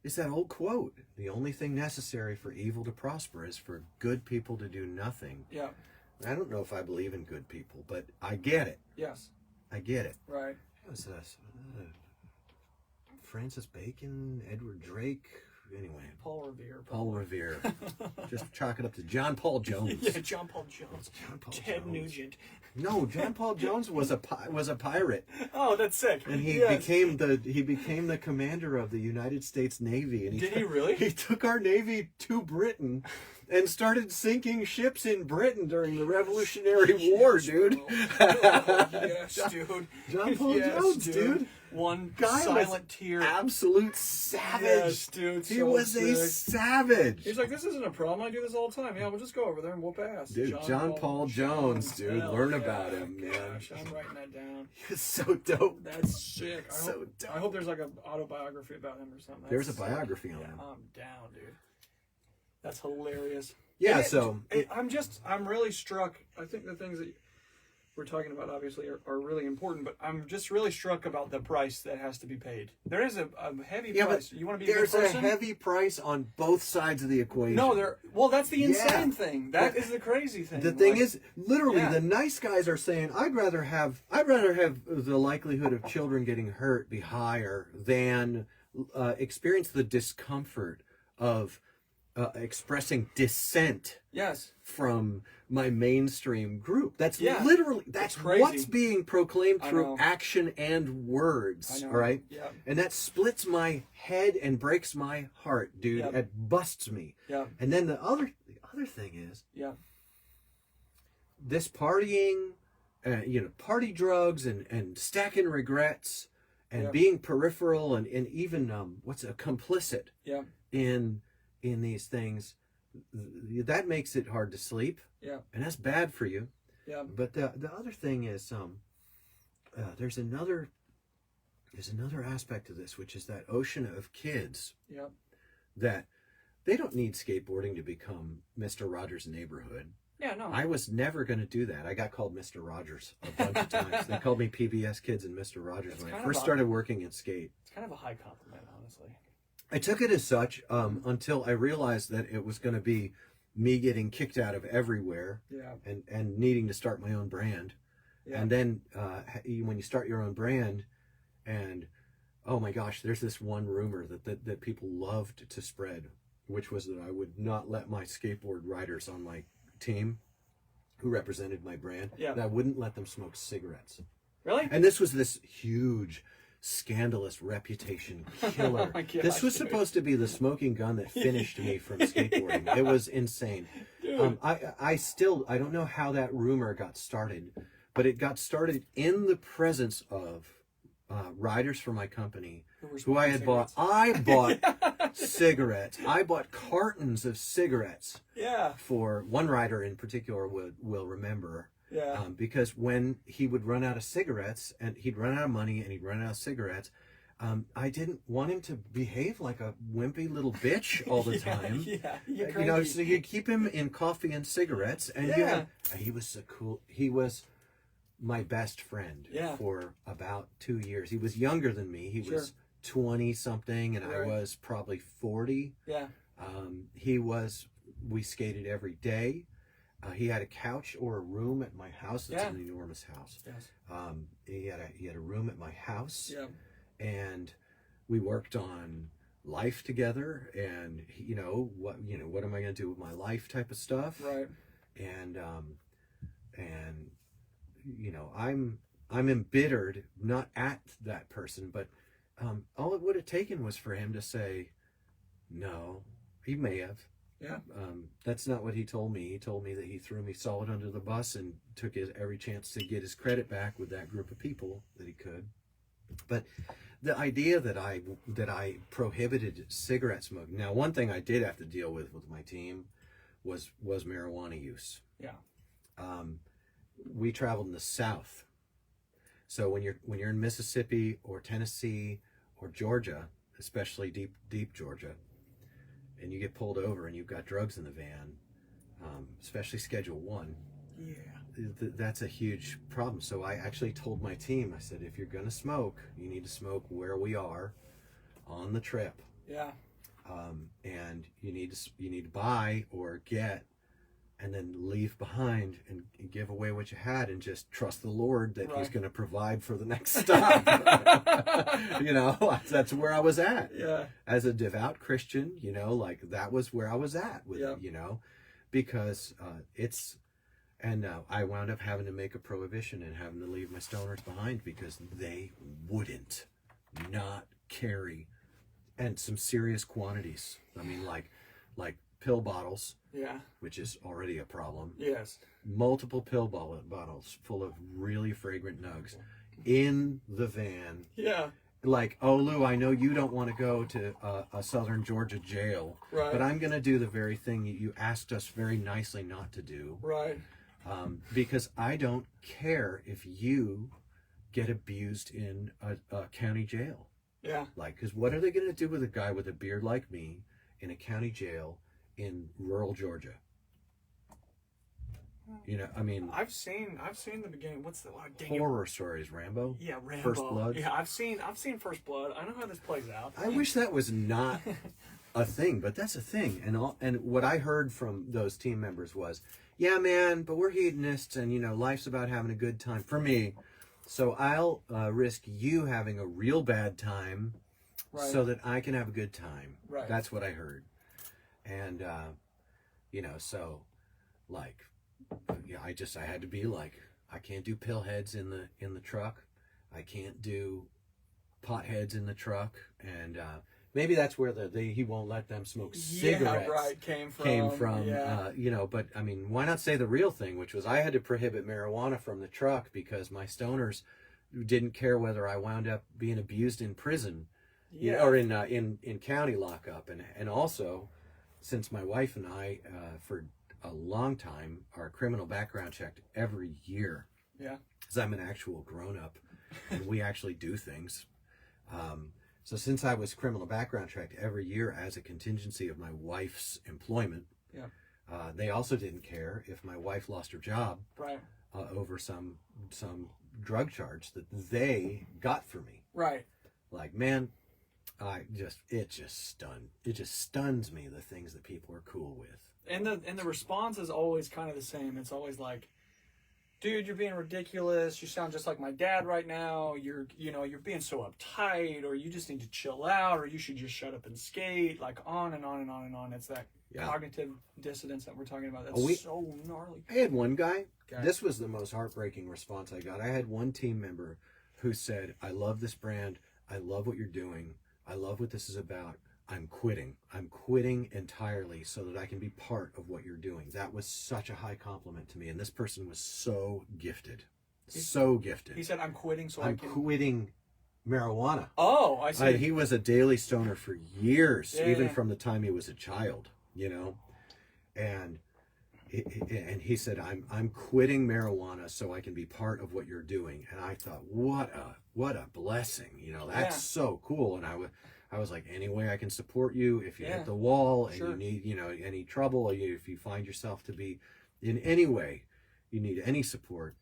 it's that old quote, "The only thing necessary for evil to prosper is for good people to do nothing." Yeah. I don't know if I believe in good people, but I get it. Yes. I get it. Right. It was Francis Bacon, Edward Drake, anyway. Paul Revere. Paul Revere. Just chalk it up to John Paul Jones. Yeah, John Paul Jones. Ted Nugent. No, John Paul Jones was a pirate. Oh, that's sick. And he became the commander of the United States Navy. And Did he really? He took our Navy to Britain and started sinking ships in Britain during the Revolutionary War, dude. Yes, dude. John Paul Jones, dude. One guy silent tear. Absolute savage. Yes, dude. He was a savage. He's like, "This isn't a problem. I do this all the time. Yeah, we'll just go over there and whoop ass." Dude, John Paul Jones, dude. Learn about him, man. Gosh, I'm writing that down. He's so dope. That's sick. Dope. I hope there's like an autobiography about him or something. There's a biography on him. I'm down, dude. That's hilarious. Yeah, I'm really struck. I think the things that we're talking about obviously are really important, but I'm just really struck about the price that has to be paid. There is a heavy price. You want to be a good person? There's a heavy price on both sides of the equation. No, well, that's the insane thing. That is the crazy thing. The thing is, literally, the nice guys are saying, I'd rather have the likelihood of children getting hurt be higher than experience the discomfort of expressing dissent from my mainstream group. That's literally, that's what's being proclaimed through action and words. All right? Yeah. And that splits my head and breaks my heart, dude. Yeah. It busts me. Yeah. And then the other thing is, this partying, party drugs and stacking regrets and being peripheral and even complicit in these things, that makes it hard to sleep. Yeah. And that's bad for you. Yeah. But the other thing is there's another aspect to this, which is that ocean of kids that they don't need skateboarding to become Mr. Rogers' neighborhood. Yeah, no. I was never going to do that. I got called Mr. Rogers a bunch of times. They called me PBS Kids and Mr. Rogers when I first started working at skate. It's kind of a high compliment, honestly. I took it as such until I realized that it was going to be me getting kicked out of everywhere and needing to start my own brand. Yeah. And then when you start your own brand and, oh my gosh, there's this one rumor that people loved to spread, which was that I would not let my skateboard riders on my team who represented my brand, that I wouldn't let them smoke cigarettes. Really? And this was this huge scandalous reputation killer. Oh my gosh, This was dude. supposed to be the smoking gun that finished me from skateboarding. It was insane. Dude. I don't know how that rumor got started, but it got started in the presence of riders for my company who I had bought. I bought cigarettes. I bought cartons of cigarettes. Yeah. For one rider in particular will remember. Yeah. Because when he would run out of cigarettes and he'd run out of money and he'd run out of cigarettes, I didn't want him to behave like a wimpy little bitch all the time. Yeah. You know, so you keep him in coffee and cigarettes, and he was so cool. He was my best friend for about 2 years. He was younger than me. He was 20 something, and I was probably 40. Yeah. We skated every day. He had a couch or a room at my house. It's an enormous house. Yes. He had a room at my house. Yeah. And we worked on life together, and what am I going to do with my life type of stuff. Right. And I'm embittered, not at that person, but all it would have taken was for him to say no. He may have. Yeah. That's not what he told me. He told me that he threw me solid under the bus and took every chance to get his credit back with that group of people that he could. But the idea that I prohibited cigarette smoking. Now, one thing I did have to deal with my team was marijuana use. Yeah. We traveled in the South, so when you're in Mississippi or Tennessee or Georgia, especially deep Georgia, and you get pulled over and you've got drugs in the van, especially Schedule 1. Yeah. That's a huge problem. So I actually told my team, I said, if you're going to smoke, you need to smoke where we are on the trip. Yeah. And you need to buy or get and then leave behind and give away what you had and just trust the Lord that He's going to provide for the next stop. That's where I was at. Yeah. As a devout Christian, like that was where I was at with it, because I wound up having to make a prohibition and having to leave my stoners behind because they wouldn't not carry, and some serious quantities. I mean, like pill bottles, which is already a problem. Yes. Multiple pill bottles full of really fragrant nugs in the van. Yeah. Like, oh, Lou, I know you don't want to go to a Southern Georgia jail, but I'm going to do the very thing you asked us very nicely not to do. Right. Because I don't care if you get abused in a county jail. Yeah. Like, because what are they going to do with a guy with a beard like me in a county jail in rural Georgia? I mean, I've seen the beginning. What's the horror stories? Rambo. Yeah, Rambo. First Blood. Yeah, I've seen First Blood. I know how this plays out. I wish that was not a thing, but that's a thing. And what I heard from those team members was, yeah, man, but we're hedonists, and life's about having a good time for me. So I'll risk you having a real bad time, so that I can have a good time. Right. That's what I heard, and so like, I had to be like, I can't do pill heads in the truck, I can't do pot heads in the truck, and maybe that's where he won't let them smoke cigarettes. Yeah, right. Came from. Yeah. But I mean, why not say the real thing, which was I had to prohibit marijuana from the truck because my stoners didn't care whether I wound up being abused in prison, or in county lockup, and also, since my wife and I for a long time are criminal background checked every year. Yeah. Because I'm an actual grown up, and we actually do things. So since I was criminal background checked every year as a contingency of my wife's employment, they also didn't care if my wife lost her job over some drug charge that they got for me. Right. Like, man, it just stuns me, the things that people are cool with. And the response is always kind of the same. It's always like, dude, you're being ridiculous. You sound just like my dad right now. You're being so uptight, or you just need to chill out, or you should just shut up and skate. Like on and on and on and on. It's that cognitive dissonance that we're talking about. That's so gnarly. I had one guy. This was the most heartbreaking response I got. I had one team member who said, I love this brand. I love what you're doing. I love what this is about. I'm quitting. I'm quitting entirely so that I can be part of what you're doing. That was such a high compliment to me. And this person was so gifted. So gifted. He said, I'm quitting so I'm quitting marijuana. Oh, I see. He was a daily stoner for years, Yeah, even yeah. from the time he was a child, you know? And he said, I'm quitting marijuana so I can be part of what you're doing. And I thought, what a blessing, you know? That's so cool. And I was like, any way I can support you if you hit the wall and you need, you know, any trouble, or if you find yourself to be in any way, you need any support,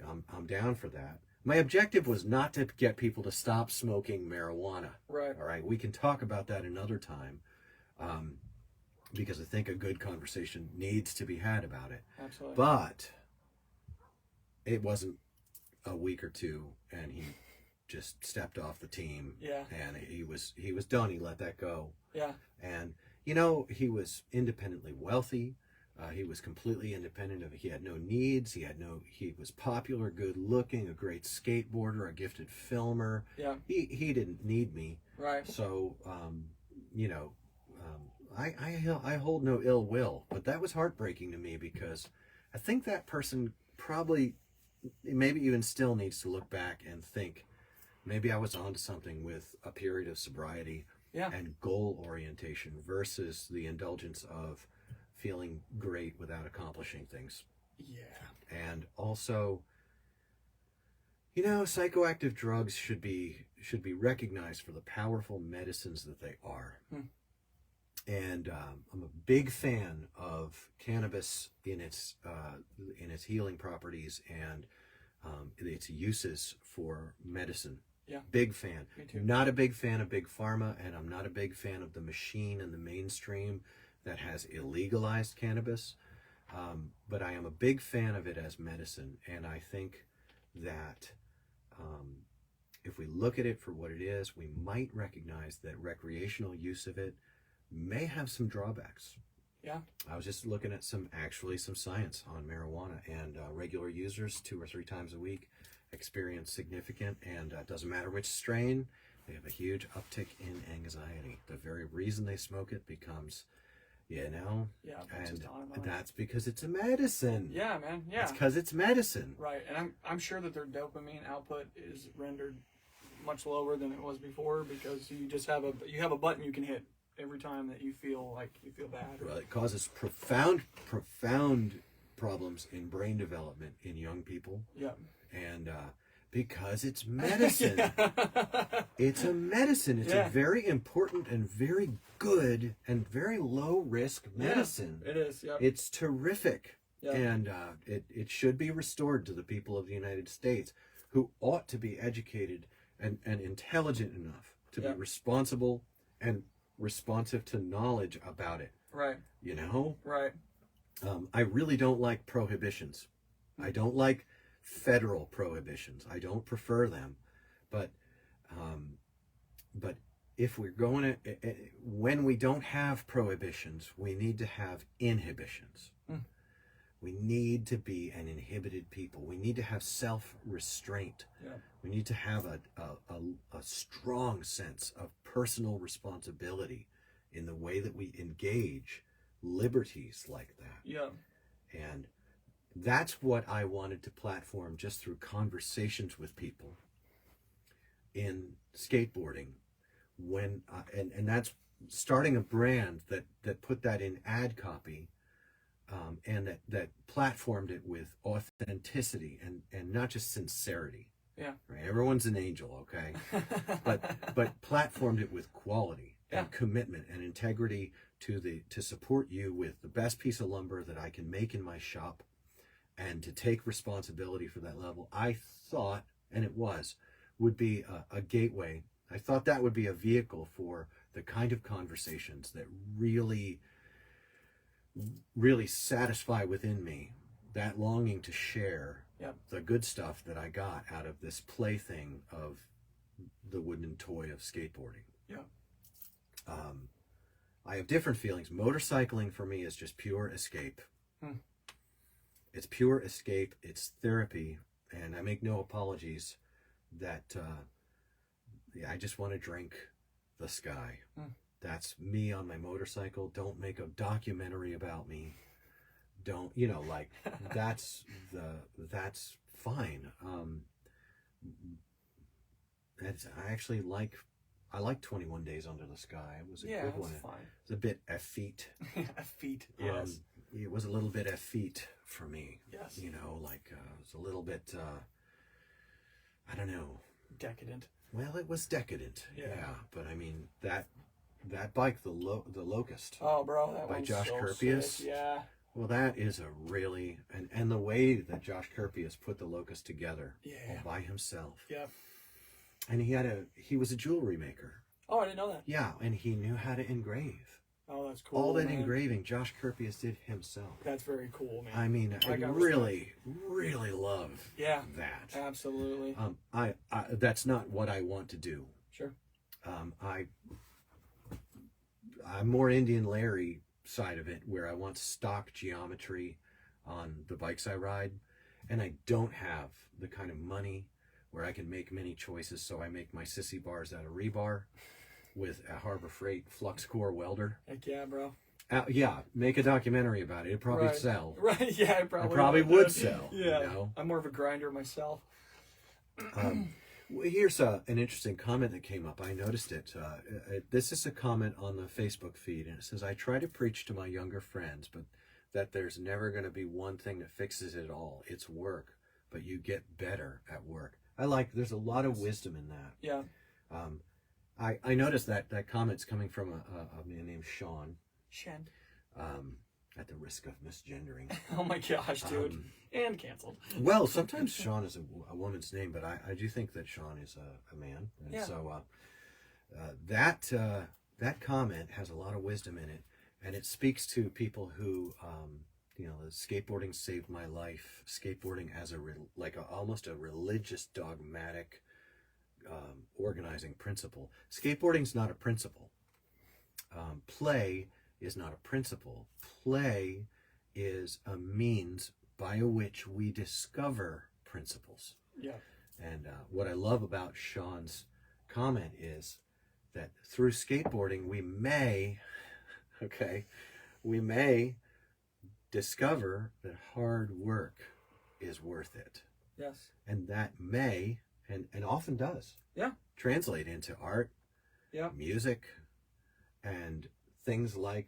I'm down for that. My objective was not to get people to stop smoking marijuana. Right. All right. We can talk about that another time. Because I think a good conversation needs to be had about it. Absolutely. But it wasn't a week or two, and he just stepped off the team. Yeah. And he was done. He let that go. Yeah. And you know, he was independently wealthy. He was completely independent of it. He had no needs. He was popular, good looking, a great skateboarder, a gifted filmer. Yeah. He didn't need me. Right. So, you know, I hold no ill will, but that was heartbreaking to me because I think that person probably, maybe even still needs to look back and think, maybe I was onto something with a period of sobriety and goal orientation versus the indulgence of feeling great without accomplishing things. Yeah. And also, you know, psychoactive drugs should be recognized for the powerful medicines that they are. And I'm a big fan of cannabis in its healing properties and its uses for medicine. Yeah. Big fan. Me too. Not a big fan of big pharma, and I'm not a big fan of the machine and the mainstream that has illegalized cannabis. But I am a big fan of it as medicine, and I think that if we look at it for what it is, we might recognize that recreational use of it may have some drawbacks. Yeah. I was just looking at some science on marijuana, and regular users 2 or 3 times a week experience significant, and it doesn't matter which strain, they have a huge uptick in anxiety. The very reason they smoke it becomes, you know, and that's because it's a medicine. Yeah, man. Yeah. It's because it's medicine. Right, and I'm sure that their dopamine output is rendered much lower than it was before because you just have a button you can hit every time that you feel bad. Well, it causes profound problems in brain development in young people. Yeah. And because it's medicine. It's a medicine. It's a very important and very good and very low risk medicine. Yeah, it is. Yeah. It's terrific. Yeah. And it should be restored to the people of the United States, who ought to be educated and intelligent enough to be responsible and responsive to knowledge about it. Right. You know? Right. I really don't like prohibitions. I don't like federal prohibitions. I don't prefer them. But if we're going to, when we don't have prohibitions, we need to have inhibitions. We need to be an inhibited people. We need to have self-restraint. Yeah. We need to have a strong sense of personal responsibility in the way that we engage liberties like that. Yeah. And that's what I wanted to platform just through conversations with people in skateboarding. When and that's starting a brand that put that in ad copy. And that platformed it with authenticity and not just sincerity. Yeah. Right. Everyone's an angel, okay? but platformed it with quality and commitment and integrity to support you with the best piece of lumber that I can make in my shop, and to take responsibility for that level. I thought, and it would be a gateway. I thought that would be a vehicle for the kind of conversations that really satisfy within me that longing to share the good stuff that I got out of this plaything of the wooden toy of skateboarding. Yeah. I have different feelings. Motorcycling for me is just pure escape. It's pure escape. It's therapy. And I make no apologies that yeah, I just want to drink the sky. Mm. That's me on my motorcycle. Don't make a documentary about me. Don't, like that's fine. I like 21 Days Under the Sky. It was a good one. Fine. It was a bit effete. Effete, yes. It was a little bit effete for me. Yes. It was a little bit, I don't know. Decadent. Well, it was decadent. Yeah. But I mean, that bike, the Locust. Oh, bro, that by one's Josh so Kurpius. sick. Yeah. Well, that is a really, and the way that Josh Kurpius put the Locust together all by himself. Yeah. And he was a jewelry maker. Oh, I didn't know that. Yeah, and he knew how to engrave. Oh, that's cool. All that man. engraving, Josh Kurpius did himself. That's very cool, man. I mean, I really, really love that. Absolutely. I that's not what I want to do. Sure. I'm more Indian Larry side of it, where I want stock geometry on the bikes I ride, and I don't have the kind of money where I can make many choices, so I make my sissy bars out of rebar with a Harbor Freight flux core welder. Heck yeah, bro. Yeah, make a documentary about it. It'd probably sell. Right, yeah, it probably would sell. Yeah, I'm more of a grinder myself. Here's an interesting comment that came up. I noticed it. This is a comment on the Facebook feed, and it says, I try to preach to my younger friends, but that there's never going to be one thing that fixes it all. It's work, but you get better at work. There's a lot of wisdom in that. Yeah. I noticed that comment's coming from a man named Sean. Shen. At the risk of misgendering. Oh my gosh, dude. And canceled. Well, sometimes Sean is a woman's name, but I do think that Sean is a man. And so that comment has a lot of wisdom in it, and it speaks to people who, skateboarding saved my life. Skateboarding as almost a religious, dogmatic organizing principle. Skateboarding's not a principle. Play is not a principle. Play is a means by which we discover principles. Yeah. And what I love about Sean's comment is that through skateboarding we may discover that hard work is worth it. Yes. And that may, and often does, translate into art, music, and things like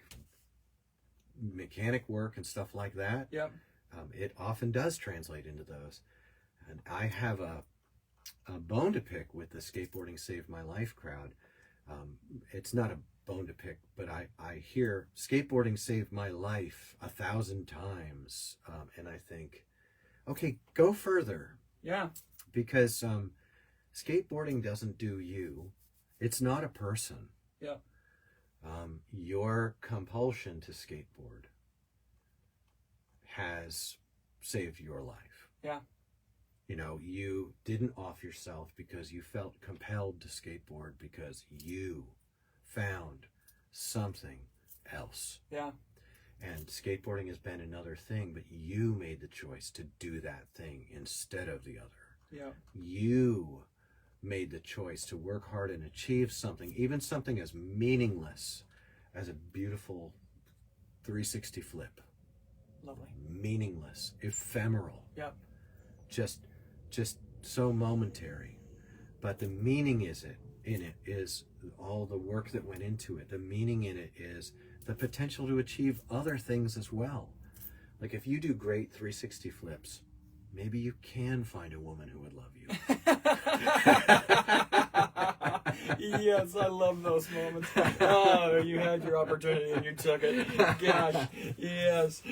mechanic work and stuff like that. Yep. It often does translate into those. And I have a bone to pick with the Skateboarding Saved My Life crowd. It's not a bone to pick, but I hear skateboarding saved my life 1,000 times. And I think, okay, go further. Yeah. Because skateboarding doesn't do you. It's not a person. Yeah. Your compulsion to skateboard has saved your life. Yeah. You didn't off yourself because you felt compelled to skateboard because you found something else. Yeah. And skateboarding has been another thing, but you made the choice to do that thing instead of the other. Yeah. You made the choice to work hard and achieve something, even something as meaningless as a beautiful 360 flip. Lovely. Meaningless, ephemeral. Yep. Just so momentary. But the meaning in it is all the work that went into it. The meaning in it is the potential to achieve other things as well. Like if you do great 360 flips, maybe you can find a woman who would love you. Yes, I love those moments. Oh, you had your opportunity and you took it. Gosh, yes.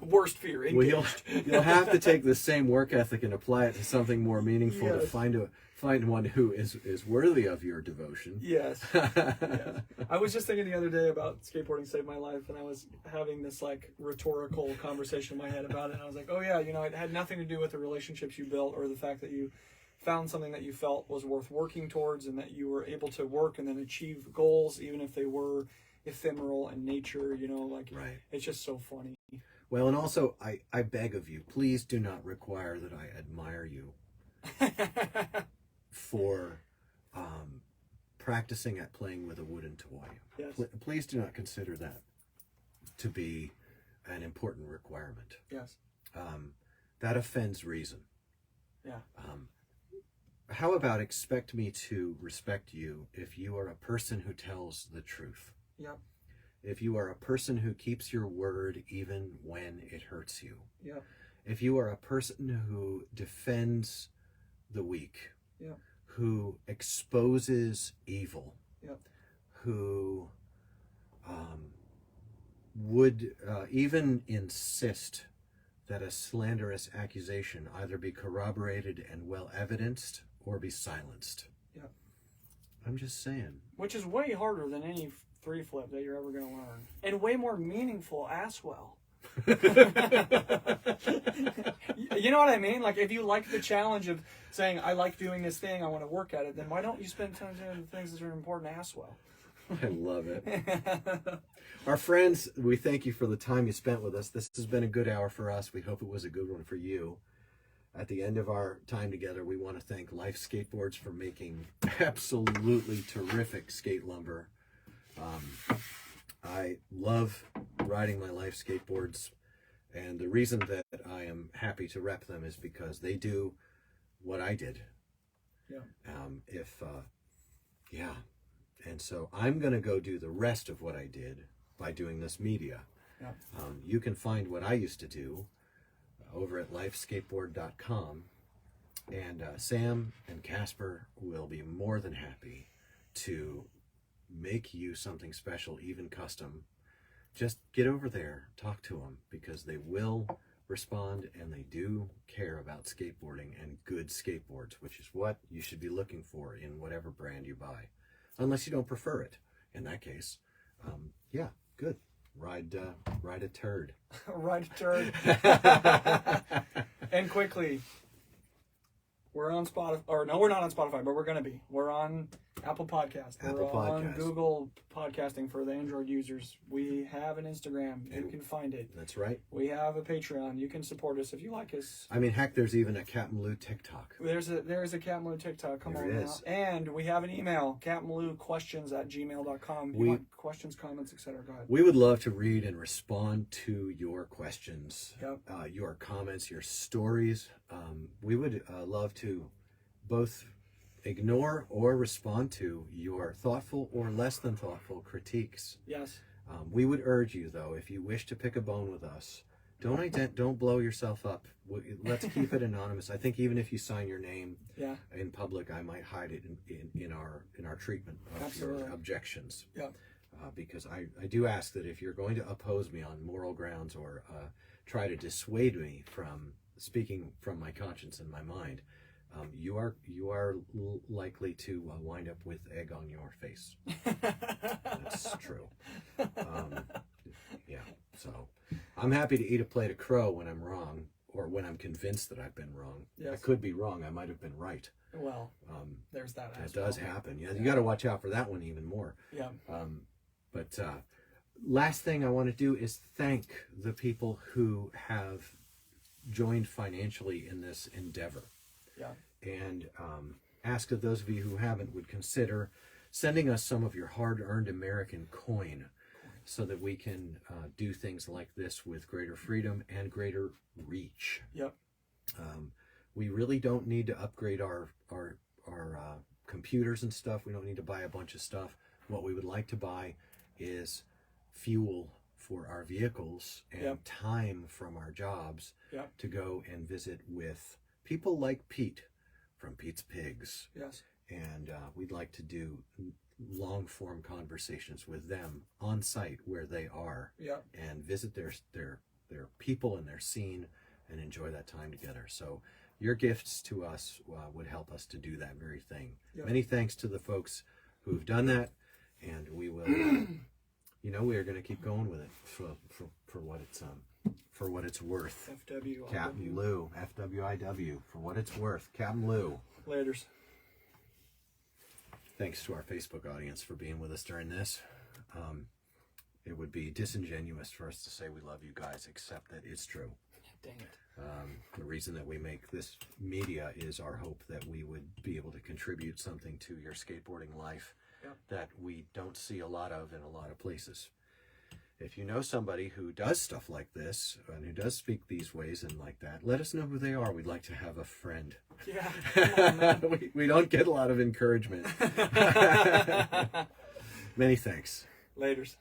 Worst fear. Well, you'll have to take the same work ethic and apply it to something more meaningful to find one who is worthy of your devotion. Yes. Yes. I was just thinking the other day about skateboarding saved my life, and I was having this rhetorical conversation in my head about it, and I was like, oh yeah, it had nothing to do with the relationships you built or the fact that you found something that you felt was worth working towards and that you were able to work and then achieve goals even if they were ephemeral in nature, Right. It's just so funny. Well, and also I beg of you, please do not require that I admire you for practicing at playing with a wooden toy. Yes. Please do not consider that to be an important requirement. Yes. That offends reason. Yeah. How about expect me to respect you if you are a person who tells the truth? Yep. If you are a person who keeps your word even when it hurts you. Yep. If you are a person who defends the weak. Yep. Who exposes evil. Yep. Who would even insist that a slanderous accusation either be corroborated and well evidenced or be silenced. Yep. I'm just saying. Which is way harder than any 3-flip that you're ever going to learn. And way more meaningful as well. You know what I mean? Like, if you like the challenge of saying, I like doing this thing, I want to work at it, then why don't you spend time doing the things that are important as well? I love it. Our friends, we thank you for the time you spent with us. This has been a good hour for us. We hope it was a good one for you. At the end of our time together, we want to thank Life Skateboards for making absolutely terrific skate lumber. I love riding my Life Skateboards, and the reason that I am happy to rep them is because they do what I did. Yeah. And so I'm going to go do the rest of what I did by doing this media. Yeah. You can find what I used to do over at lifeskateboard.com, and Sam and Casper will be more than happy to make you something special, even custom. Just get over there, talk to them, because they will respond, and they do care about skateboarding and good skateboards, which is what you should be looking for in whatever brand you buy, unless you don't prefer it. In that case, yeah, good. Ride a turd. Ride a turd. And quickly, we're on Spotify, or no, we're not on Spotify, but we're going to be. We're on Apple Podcast. We're on Google Podcasting for the Android users. We have an Instagram. You can find it. That's right. We have a Patreon. You can support us if you like us. I mean, heck, there's even a CapmLew TikTok. There's a CapmLew TikTok. Come on now. And we have an email, CapmLewQuestions@gmail.com. You want questions, comments, etc. Go ahead. We would love to read and respond to your questions, yep. Your comments, your stories. We would love to both ignore or respond to your thoughtful or less than thoughtful critiques. Yes. We would urge you, though, if you wish to pick a bone with us, don't blow yourself up. Let's keep it anonymous. I think even if you sign your name in public, I might hide it in our treatment of your objections. Yeah. Because I do ask that if you're going to oppose me on moral grounds or try to dissuade me from speaking from my conscience and my mind, you are likely to wind up with egg on your face. That's true. Yeah. So I'm happy to eat a plate of crow when I'm wrong, or when I'm convinced that I've been wrong. Yes. I could be wrong. I might have been right. Well, there's that. It does happen. Yeah, you got to watch out for that one even more. Yeah. But last thing I want to do is thank the people who have joined financially in this endeavor. Yeah. And ask that those of you who haven't would consider sending us some of your hard-earned American coin so that we can do things like this with greater freedom and greater reach. Yep. We really don't need to upgrade our computers and stuff. We don't need to buy a bunch of stuff. What we would like to buy is fuel for our vehicles and time from our jobs to go and visit with people like Pete from Pete's Pigs. Yes. And we'd like to do long form conversations with them on site where they are and visit their people and their scene and enjoy that time together. So your gifts to us would help us to do that very thing. Many thanks to the folks who've done that, and we will we are going to keep going with it for what it's worth. CapmLew, FWIW, for what it's worth. CapmLew. Laters. Thanks to our Facebook audience for being with us during this. It would be disingenuous for us to say we love you guys, except that it's true. Dang it. The reason that we make this media is our hope that we would be able to contribute something to your skateboarding life that we don't see a lot of in a lot of places. If you know somebody who does stuff like this and who does speak these ways and like that, let us know who they are. We'd like to have a friend. Yeah. Come on, man. we don't get a lot of encouragement. Many thanks. Laters.